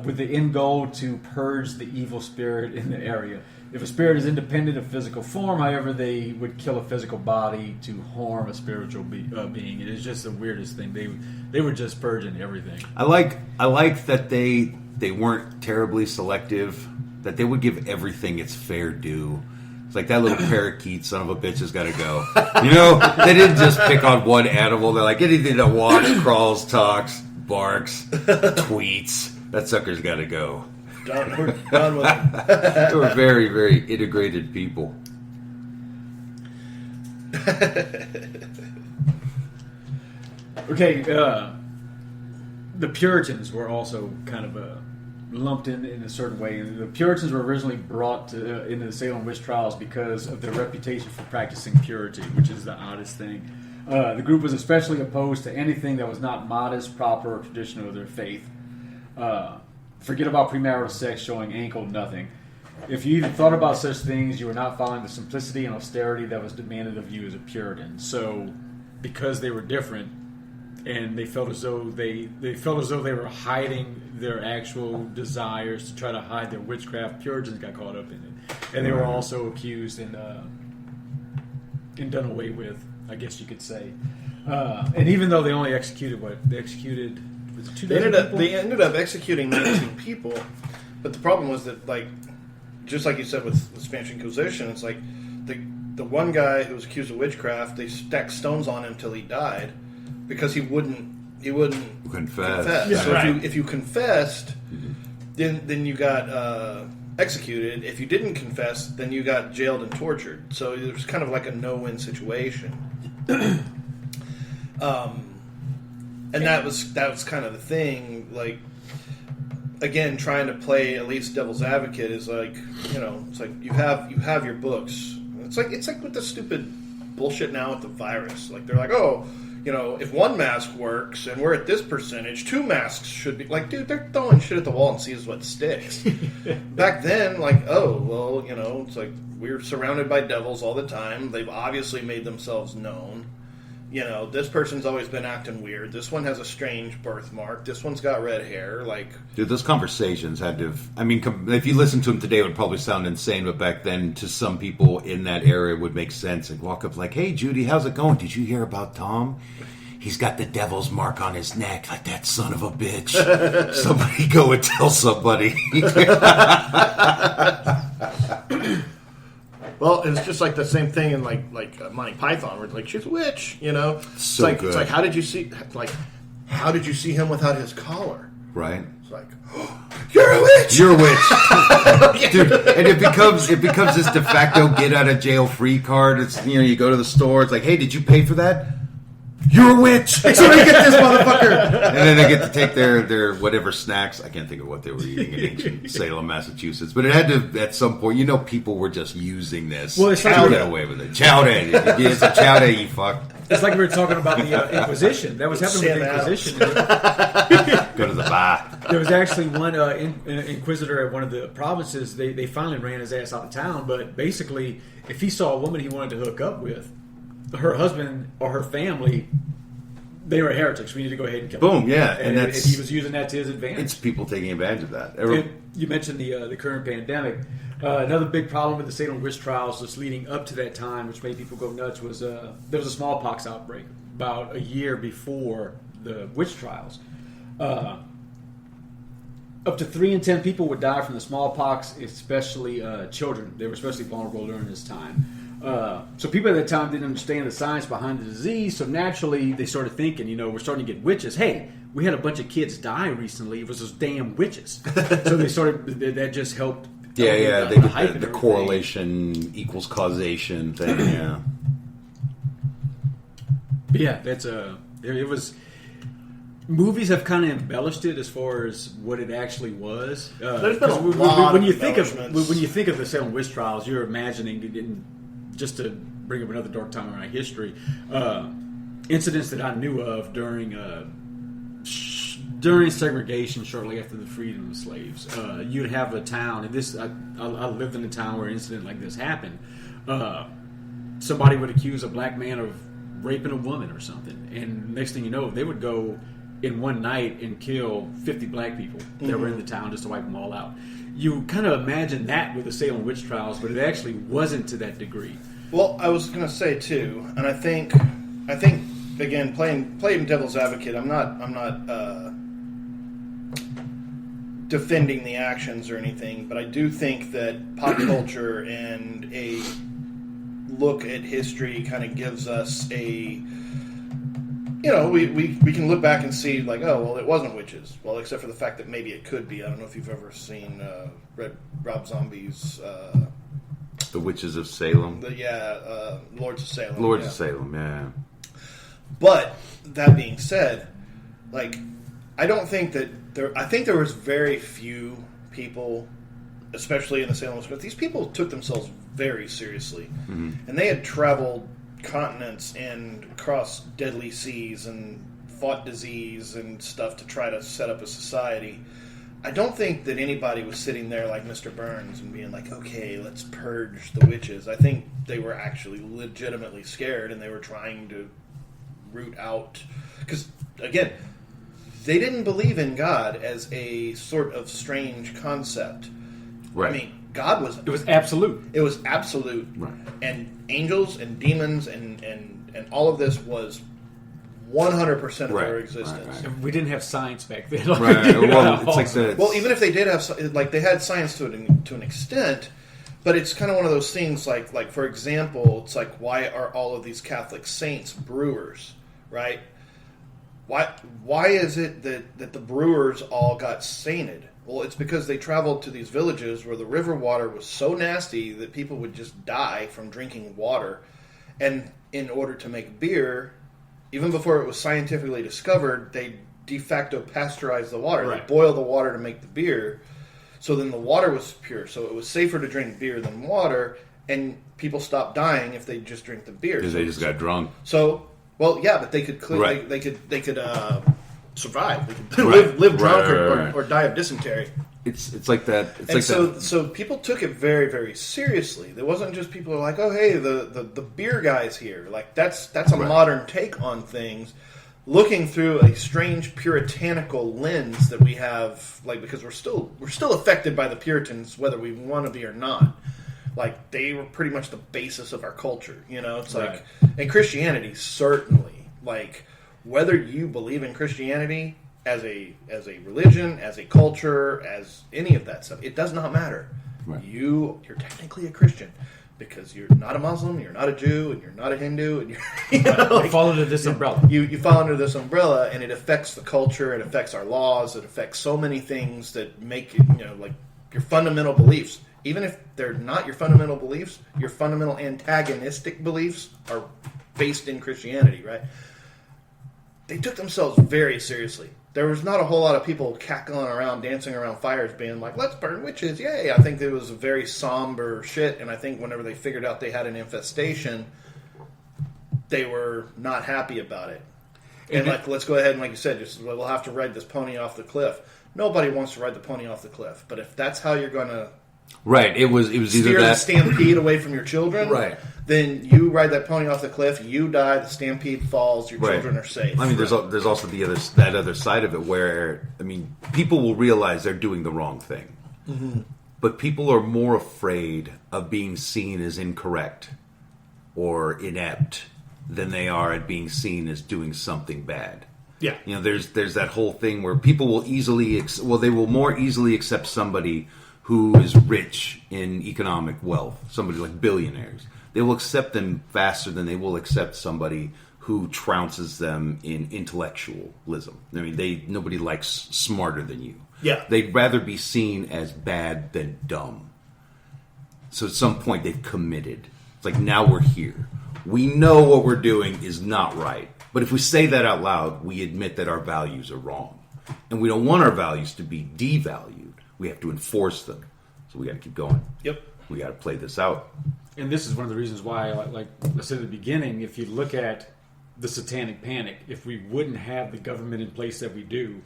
with the end goal to purge the evil spirit in the area. If a spirit is independent of physical form, however, they would kill a physical body to harm a spiritual being. It is just the weirdest thing. They were just purging everything. I like that they weren't terribly selective. That they would give everything its fair due. It's like that little parakeet son of a bitch has got to go. You know, they didn't just pick on one animal. They're like anything that walks, crawls, talks, barks, tweets. That sucker's got to go. We're done with it. They were very, very integrated people. Okay, the Puritans were also kind of lumped in a certain way. The Puritans were originally brought into the Salem Witch Trials because of their reputation for practicing purity, which is the oddest thing. The group was especially opposed to anything that was not modest, proper, or traditional of their faith. Forget about premarital sex, showing ankle, nothing. If you even thought about such things, you were not following the simplicity and austerity that was demanded of you as a Puritan. So, because they were different, and they felt as though they were hiding their actual desires to try to hide their witchcraft, Puritans got caught up in it, and they were also accused and done away with, I guess you could say. And even though they only executed They ended up executing 19 people, but the problem was that, like, just like you said with the Spanish Inquisition, it's like the one guy who was accused of witchcraft, they stacked stones on him till he died because he wouldn't confess. Yeah, so if you confessed, then you got executed. If you didn't confess, then you got jailed and tortured. So it was kind of like a no-win situation. And that was kind of the thing. Like, again, trying to play at least devil's advocate is like, you know, it's like you have your books. It's like with the stupid bullshit now with the virus. Like, they're like, oh, you know, if one mask works and we're at this percentage, 2 masks should be like, dude, they're throwing shit at the wall and sees what sticks. Back then, like, oh, well, you know, it's like we're surrounded by devils all the time. They've obviously made themselves known. You know, this person's always been acting weird. This one has a strange birthmark. This one's got red hair. Like, dude, those conversations had to have, I mean, if you listen to them today, it would probably sound insane, but back then, to some people in that area, it would make sense. And walk up like, hey, Judy, how's it going? Did you hear about Tom? He's got the devil's mark on his neck, like that son of a bitch. Somebody go and tell somebody. Well, it's just like the same thing in like Monty Python, where it's like, she's a witch, you know. It's like good. It's like how did you see him without his collar? Right. It's like, oh, you're a witch. You're a witch, dude. And it becomes this de facto get out of jail free card. It's, you know, you go to the store. It's like, hey, did you pay for that? You're a witch! Somebody get this motherfucker! And then they get to take their whatever snacks. I can't think of what they were eating in ancient Salem, Massachusetts. But it had to, at some point, people were just using this to get away with it. Chowder. It's a chowder, you fuck. It's like we were talking about the Inquisition. That was happening with the Inquisition. Go to the bar. There was actually one inquisitor at one of the provinces. They finally ran his ass out of town. But basically, if he saw a woman he wanted to hook up with, her husband or her family, they were heretics. We need to go ahead and kill them. Boom, yeah. And he was using that to his advantage. It's people taking advantage of that. You mentioned the current pandemic. Another big problem with the Salem Witch Trials that's leading up to that time, which made people go nuts, was there was a smallpox outbreak about a year before the witch trials. Up to 3 in 10 people would die from the smallpox, especially children. They were especially vulnerable during this time. So people at that time didn't understand the science behind the disease, so naturally they started thinking, we're starting to get witches. Hey, we had a bunch of kids die recently. It was those damn witches. So they started. That just helped. Yeah. They get the correlation equals causation thing. Yeah. But yeah, that's it was. Movies have kind of embellished it as far as what it actually was. There's been a lot when you of think of the Salem Witch Trials, you're imagining, just to bring up another dark time in our history, incidents that I knew of during segregation, shortly after the freedom of slaves. You'd have a town, and this I lived in a town where an incident like this happened. Somebody would accuse a black man of raping a woman or something, and next thing you know, they would go in one night and kill 50 black people that were in the town just to wipe them all out. You kind of imagine that with the Salem Witch Trials, but it actually wasn't to that degree. Well, I was going to say too, and I think again, playing devil's advocate, I'm not defending the actions or anything, but I do think that pop culture and a look at history kind of gives us a. We can look back and see, like, oh, well, it wasn't witches. Well, except for the fact that maybe it could be. I don't know if you've ever seen read Rob Zombie's... The Witches of Salem? Lords of Salem. Lords of Salem, yeah. But, that being said, like, I don't think that... I think there was very few people, especially in the Salem Witch, but these people took themselves very seriously. Mm-hmm. And they had traveled continents and across deadly seas and fought disease and stuff to try to set up a society. I don't think that anybody was sitting there like Mr. Burns and being like, okay, let's purge the witches. I think they were actually legitimately scared and they were trying to root out... Because, again, they didn't believe in God as a sort of strange concept. Right. I mean, God was... It was absolute. It was absolute. Right. And angels and demons and all of this was 100% of their existence. Right. We didn't have science back then. Right. Well, it's like well, even if they did have... Like, they had science to an extent, but it's kind of one of those things, like for example, it's like, why are all of these Catholic saints brewers, right? Why is it that the brewers all got sainted? Well, it's because they traveled to these villages where the river water was so nasty that people would just die from drinking water. And in order to make beer, even before it was scientifically discovered, they de facto pasteurized the water. Right. They boiled the water to make the beer. So then the water was pure. So it was safer to drink beer than water. And people stopped dying if they just drink the beer. Because they just got drunk. So, well, yeah, but they could they could survive. They could live drunk or die of dysentery. It's like that. So people took it very, very seriously. There wasn't just people who were like, oh, hey, the beer guy's here. Like that's a modern take on things, looking through a strange puritanical lens that we have, like, because we're still affected by the Puritans, whether we want to be or not. Like, they were pretty much the basis of our culture. It's like, and Christianity certainly, like, whether you believe in Christianity as a religion, as a culture, as any of that stuff, it does not matter. Right. You're technically a Christian because you're not a Muslim, you're not a Jew, and you're not a Hindu, and you fall under this umbrella. You fall under this umbrella, and it affects the culture, it affects our laws, it affects so many things that make it, like your fundamental beliefs. Even if they're not your fundamental beliefs, your fundamental antagonistic beliefs are based in Christianity, right? they took themselves very seriously. There was not a whole lot of people cackling around, dancing around fires, being like, let's burn witches, yay. I think it was a very somber shit, and I think whenever they figured out they had an infestation, they were not happy about it. And let's go ahead and, like you said, just we'll have to ride this pony off the cliff. Nobody wants to ride the pony off the cliff, but if that's how you're going to it was steer either the that stampede away from your children, right? Then you ride that pony off the cliff, you die, the stampede falls, your children are safe. I mean, there's also that other side of it where, I mean, people will realize they're doing the wrong thing. Mm-hmm. But people are more afraid of being seen as incorrect or inept than they are at being seen as doing something bad. Yeah. You know, there's that whole thing where people will they will more easily accept somebody who is rich in economic wealth, somebody like billionaires. They will accept them faster than they will accept somebody who trounces them in intellectualism. I mean, nobody likes smarter than you. Yeah. They'd rather be seen as bad than dumb. So at some point they've committed. It's like, now we're here. We know what we're doing is not right. But if we say that out loud, we admit that our values are wrong. And we don't want our values to be devalued. We have to enforce them. So we got to keep going. Yep. We got to play this out. And this is one of the reasons why, like I said at the beginning, if you look at the satanic panic, if we wouldn't have the government in place that we do,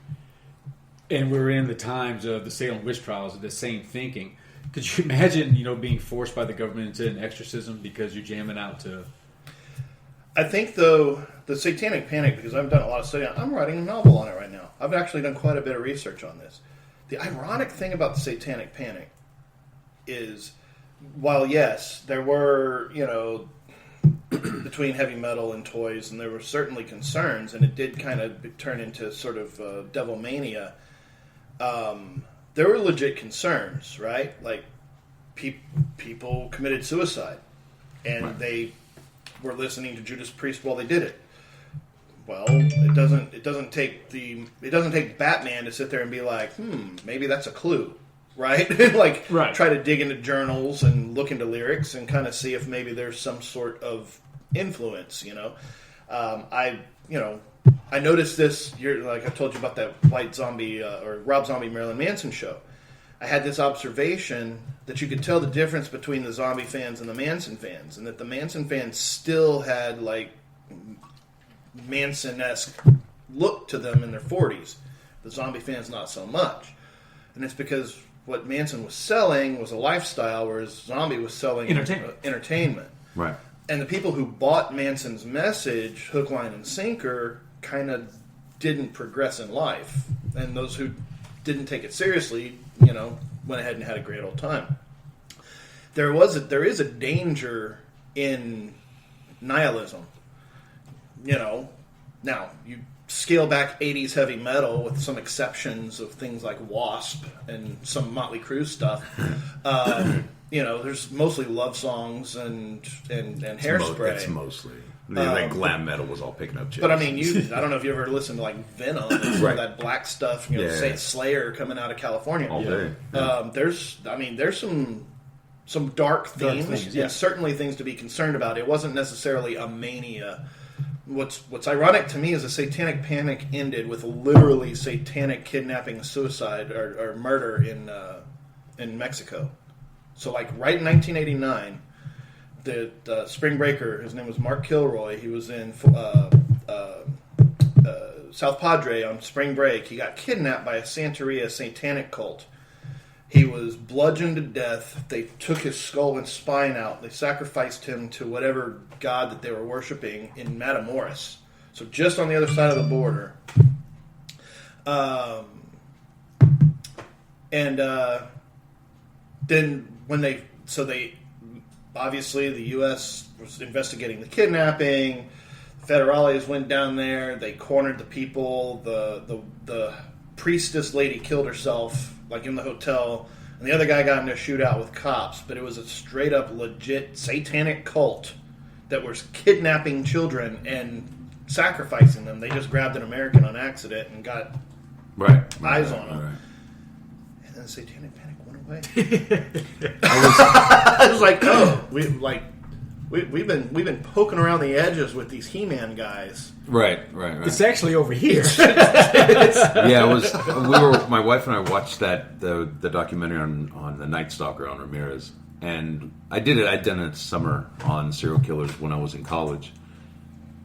and we're in the times of the Salem Witch Trials, the same thinking, could you imagine, being forced by the government into an exorcism because you're jamming out to... I think, though, the satanic panic, because I've done a lot of study on it, I'm writing a novel on it right now. I've actually done quite a bit of research on this. The ironic thing about the satanic panic is, while yes, there were, between heavy metal and toys, and there were certainly concerns, and it did kind of turn into sort of devil mania, there were legit concerns, right? Like, people committed suicide, and they were listening to Judas Priest while they did it. Well, it doesn't take Batman to sit there and be like, maybe that's a clue, right? Try to dig into journals and look into lyrics and kind of see if maybe there's some sort of influence. I noticed this. Like I told you about that White Zombie or Rob Zombie Marilyn Manson show. I had this observation that you could tell the difference between the Zombie fans and the Manson fans, and that the Manson fans still had like Manson-esque look to them in their 40s. The Zombie fans not so much. And it's because what Manson was selling was a lifestyle, whereas Zombie was selling entertainment. Right. And the people who bought Manson's message, hook, line, and sinker, kind of didn't progress in life. And those who didn't take it seriously, went ahead and had a great old time. There is a danger in nihilism. Now you scale back 80s heavy metal with some exceptions of things like Wasp and some Motley Crue stuff. There's mostly love songs and Hairspray. It's mostly. Like glam metal was all picking up chips. But I mean, I don't know if you ever listened to like Venom and some of that black stuff. Say Slayer coming out of California. All day. There's some dark themes. Yeah, certainly things to be concerned about. It wasn't necessarily a mania. What's ironic to me is the satanic panic ended with literally satanic kidnapping, suicide, or murder in Mexico. So like right in 1989. The spring breaker, his name was Mark Kilroy. He was in South Padre on spring break. He got kidnapped by a Santeria satanic cult. He was bludgeoned to death. They took his skull and spine out. They sacrificed him to whatever god that they were worshiping in Matamoros. So just on the other side of the border. Then when they obviously, the U.S. was investigating the kidnapping. The Federales went down there. They cornered the people. The priestess lady killed herself, like in the hotel. And the other guy got in a shootout with cops. But it was a straight up, legit satanic cult that was kidnapping children and sacrificing them. They just grabbed an American on accident and got eyes on them. Right. And then the satanic panic went away. I was like, We've been poking around the edges with these He-Man guys. Right. It's actually over here. Yeah, it was. My wife and I watched the documentary on the Night Stalker on Ramirez, and I'd done it summer on serial killers when I was in college,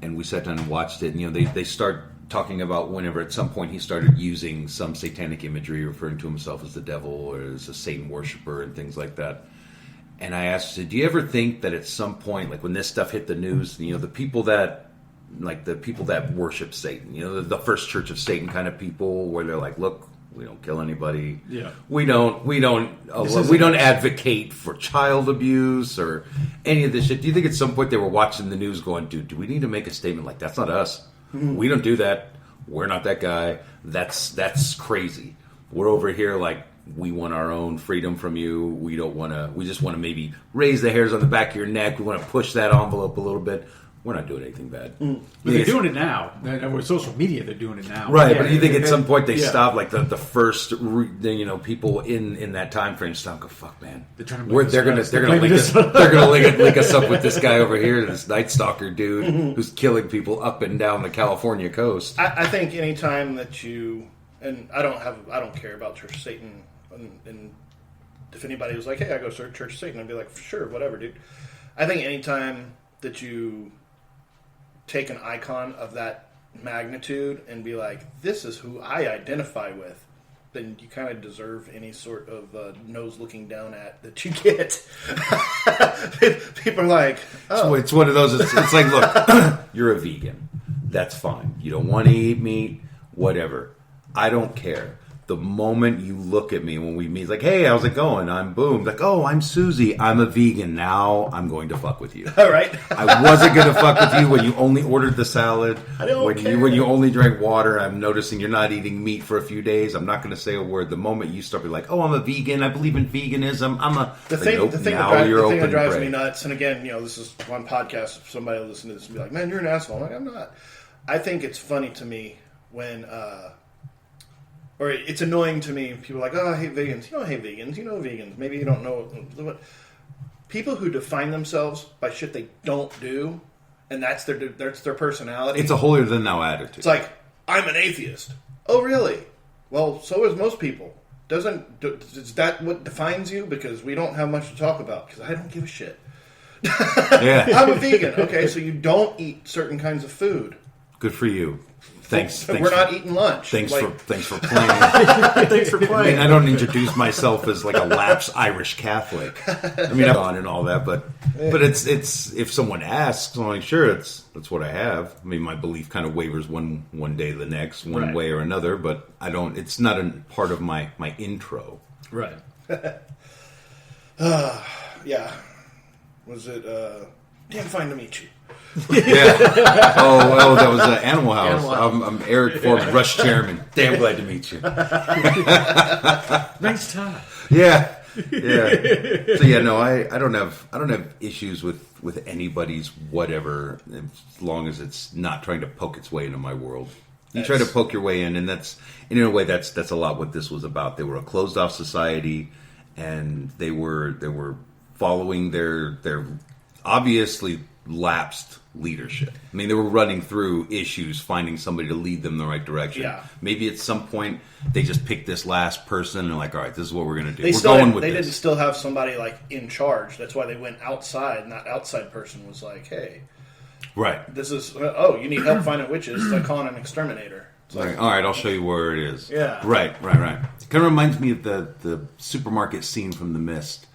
and we sat down and watched it. And they start talking about whenever at some point he started using some satanic imagery, referring to himself as the devil or as a Satan worshiper and things like that. And I asked her, do you ever think that at some point, like when this stuff hit the news, the people that worship Satan, the first Church of Satan kind of people, where they're like, look, we don't kill anybody. Yeah. We don't advocate for child abuse or any of this shit. Do you think at some point they were watching the news going, dude, do we need to make a statement like that's not us? Mm-hmm. We don't do that. We're not that guy. That's crazy. We're over here like, we want our own freedom from you. We just want to maybe raise the hairs on the back of your neck. We want to push that envelope a little bit. We're not doing anything bad. But they're doing it now. With social media, they're doing it now. Right, but do you think at some point they stop, like the first, people in that time frame stop and go, fuck, man. They're going to link us up with this guy over here, this Night Stalker dude who's killing people up and down the California coast. I think any time that you, and I don't care about Church of Satan. And if anybody was like, hey, I go to Church of Satan, I'd be like, sure, whatever, dude. I think anytime that you take an icon of that magnitude and be like, this is who I identify with, then you kind of deserve any sort of nose looking down at that you get. People are like, oh. It's one of those, it's like, look, you're a vegan. That's fine. You don't want to eat meat, whatever. I don't care. The moment you look at me when we meet, it's like, hey, how's it going? I'm Boom. Like, oh, I'm Susie. I'm a vegan. Now I'm going to fuck with you. All right. I wasn't going to fuck with you when you only ordered the salad. I don't care. When you only drank water. I'm noticing you're not eating meat for a few days. I'm not going to say a word. The moment you start being like, oh, I'm a vegan. I believe in veganism. The thing that drives me nuts, and again, this is one podcast. If somebody will listen to this and be like, man, you're an asshole. I'm like, I'm not. I think it's funny to me when... or it's annoying to me. People are like, oh, I hate vegans. You don't hate vegans. You know vegans. Maybe you don't know. People who define themselves by shit they don't do, and that's their personality. It's a holier-than-thou attitude. It's like, I'm an atheist. Oh, really? Well, so is most people. Is that what defines you? Because we don't have much to talk about. Because I don't give a shit. Yeah. I'm a vegan. Okay, so you don't eat certain kinds of food. Good for you. Thanks. We're not eating lunch. Thanks for playing. Thanks for playing. I mean, I don't introduce myself as like a lapsed Irish Catholic. I mean, I'm on and all that, but it's if someone asks, I'm like, sure, that's what I have. I mean, my belief kind of wavers one day to the next, one way or another, but I don't. It's not a part of my intro. Right. Yeah. Was it? Damn fine to meet you. Yeah. Oh, that was Animal House. I'm Eric Forbes, Rush Chairman. Damn glad to meet you. Nice tie. Yeah. So no, I don't have issues with anybody's whatever, as long as it's not trying to poke its way into my world. You try to poke your way in, and that's in a way that's a lot what this was about. They were a closed off society, and they were following their obviously lapsed leadership. I mean, they were running through issues, finding somebody to lead them in the right direction. Yeah. Maybe at some point they just picked this last person and like, all right, this is what we're going to do. They didn't still have somebody like in charge. That's why they went outside, and that outside person was like, hey, right, this is, you need help finding witches. It's like calling an exterminator. It's like, all right, I'll show you where it is. Yeah. Right. Kind of reminds me of the supermarket scene from The Mist.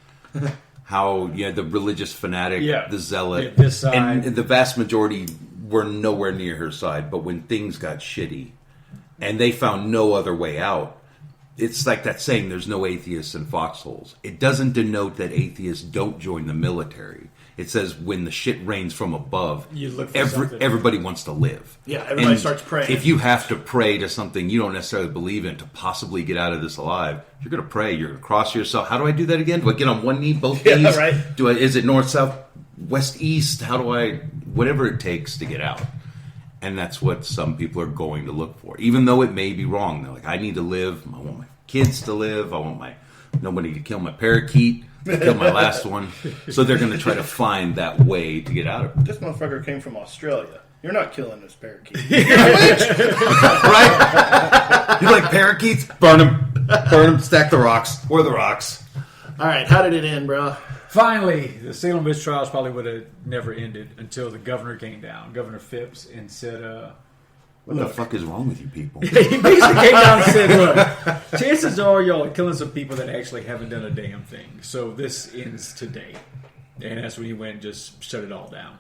How the religious fanatic, the zealot, this side. And the vast majority were nowhere near her side. But when things got shitty, and they found no other way out, it's like that saying, "There's no atheists in foxholes." It doesn't denote that atheists don't join the military. It says when the shit rains from above, you look for everybody wants to live. Yeah, everybody starts praying. If you have to pray to something you don't necessarily believe in to possibly get out of this alive, you're going to pray. You're going to cross yourself. How do I do that again? Do I get on one knee, both knees? Right. Is it north, south, west, east? How do I, whatever it takes to get out? And that's what some people are going to look for, even though it may be wrong. They're like, I need to live. I want my kids to live. I want my nobody to kill my parakeet, to kill my last one. So they're going to try to find that way to get out of it. This motherfucker came from Australia. You're not killing this parakeet. Right? You like parakeets? Burn them, stack the rocks. Where are the rocks? All right, how did it end, bro? Finally, the Salem Witch Trials probably would have never ended until the governor came down, Governor Phipps, and said, what the fuck is wrong with you people? He basically came down and said, look, chances are y'all are killing some people that actually haven't done a damn thing. So this ends today. And that's when he went and just shut it all down.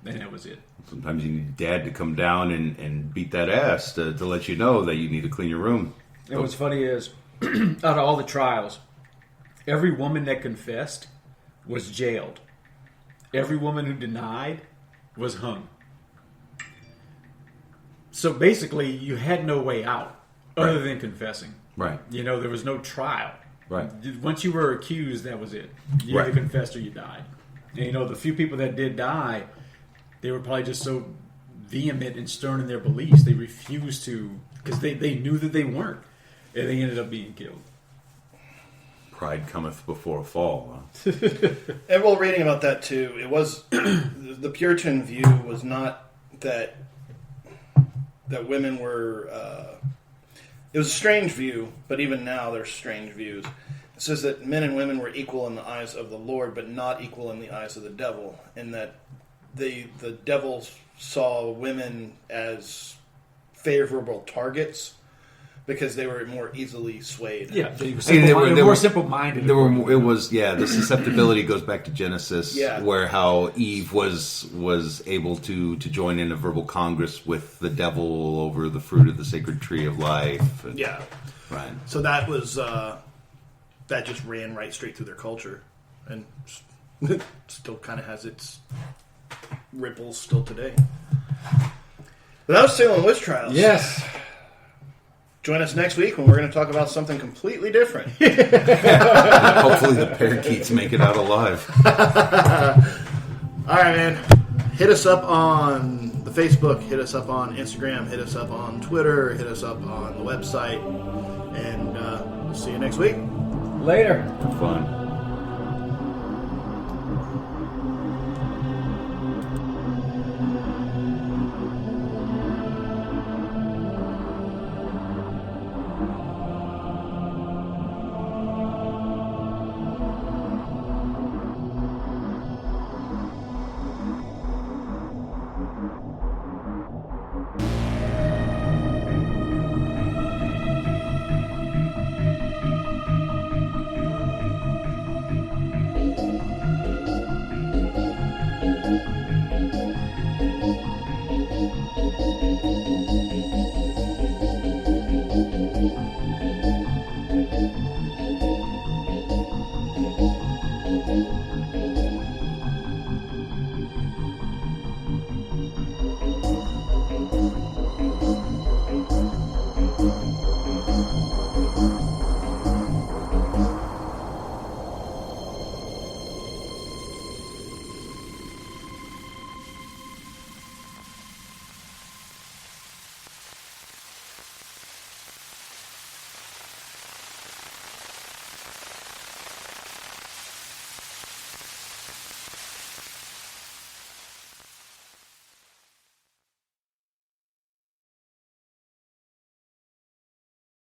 And that was it. Sometimes you need Dad to come down and beat that ass to let you know that you need to clean your room. And what's funny is, out of all the trials, every woman that confessed was jailed. Every woman who denied was hung. So basically, you had no way out other than confessing. Right. You know, there was no trial. Right. Once you were accused, that was it. You either confessed or you died. And you know, the few people that did die, they were probably just so vehement and stern in their beliefs. They refused to, because they knew that they weren't. And they ended up being killed. Pride cometh before a fall. Huh? And while reading about that too, it was the Puritan view was not that women were. It was a strange view, but even now there's strange views. It says that men and women were equal in the eyes of the Lord, but not equal in the eyes of the devil, and that the devil saw women as favorable targets. Because they were more easily swayed. Yeah, they were more simple-minded. The susceptibility goes back to Genesis, where how Eve was able to join in a verbal congress with the devil over the fruit of the sacred tree of life. Yeah. Right. So that was, that just ran right straight through their culture. And still kind of has its ripples still today. But that was Salem Witch Trials. Yes. Join us next week when we're going to talk about something completely different. Hopefully the parakeets make it out alive. All right, man. Hit us up on the Facebook. Hit us up on Instagram. Hit us up on Twitter. Hit us up on the website. And we'll see you next week. Later. Have fun.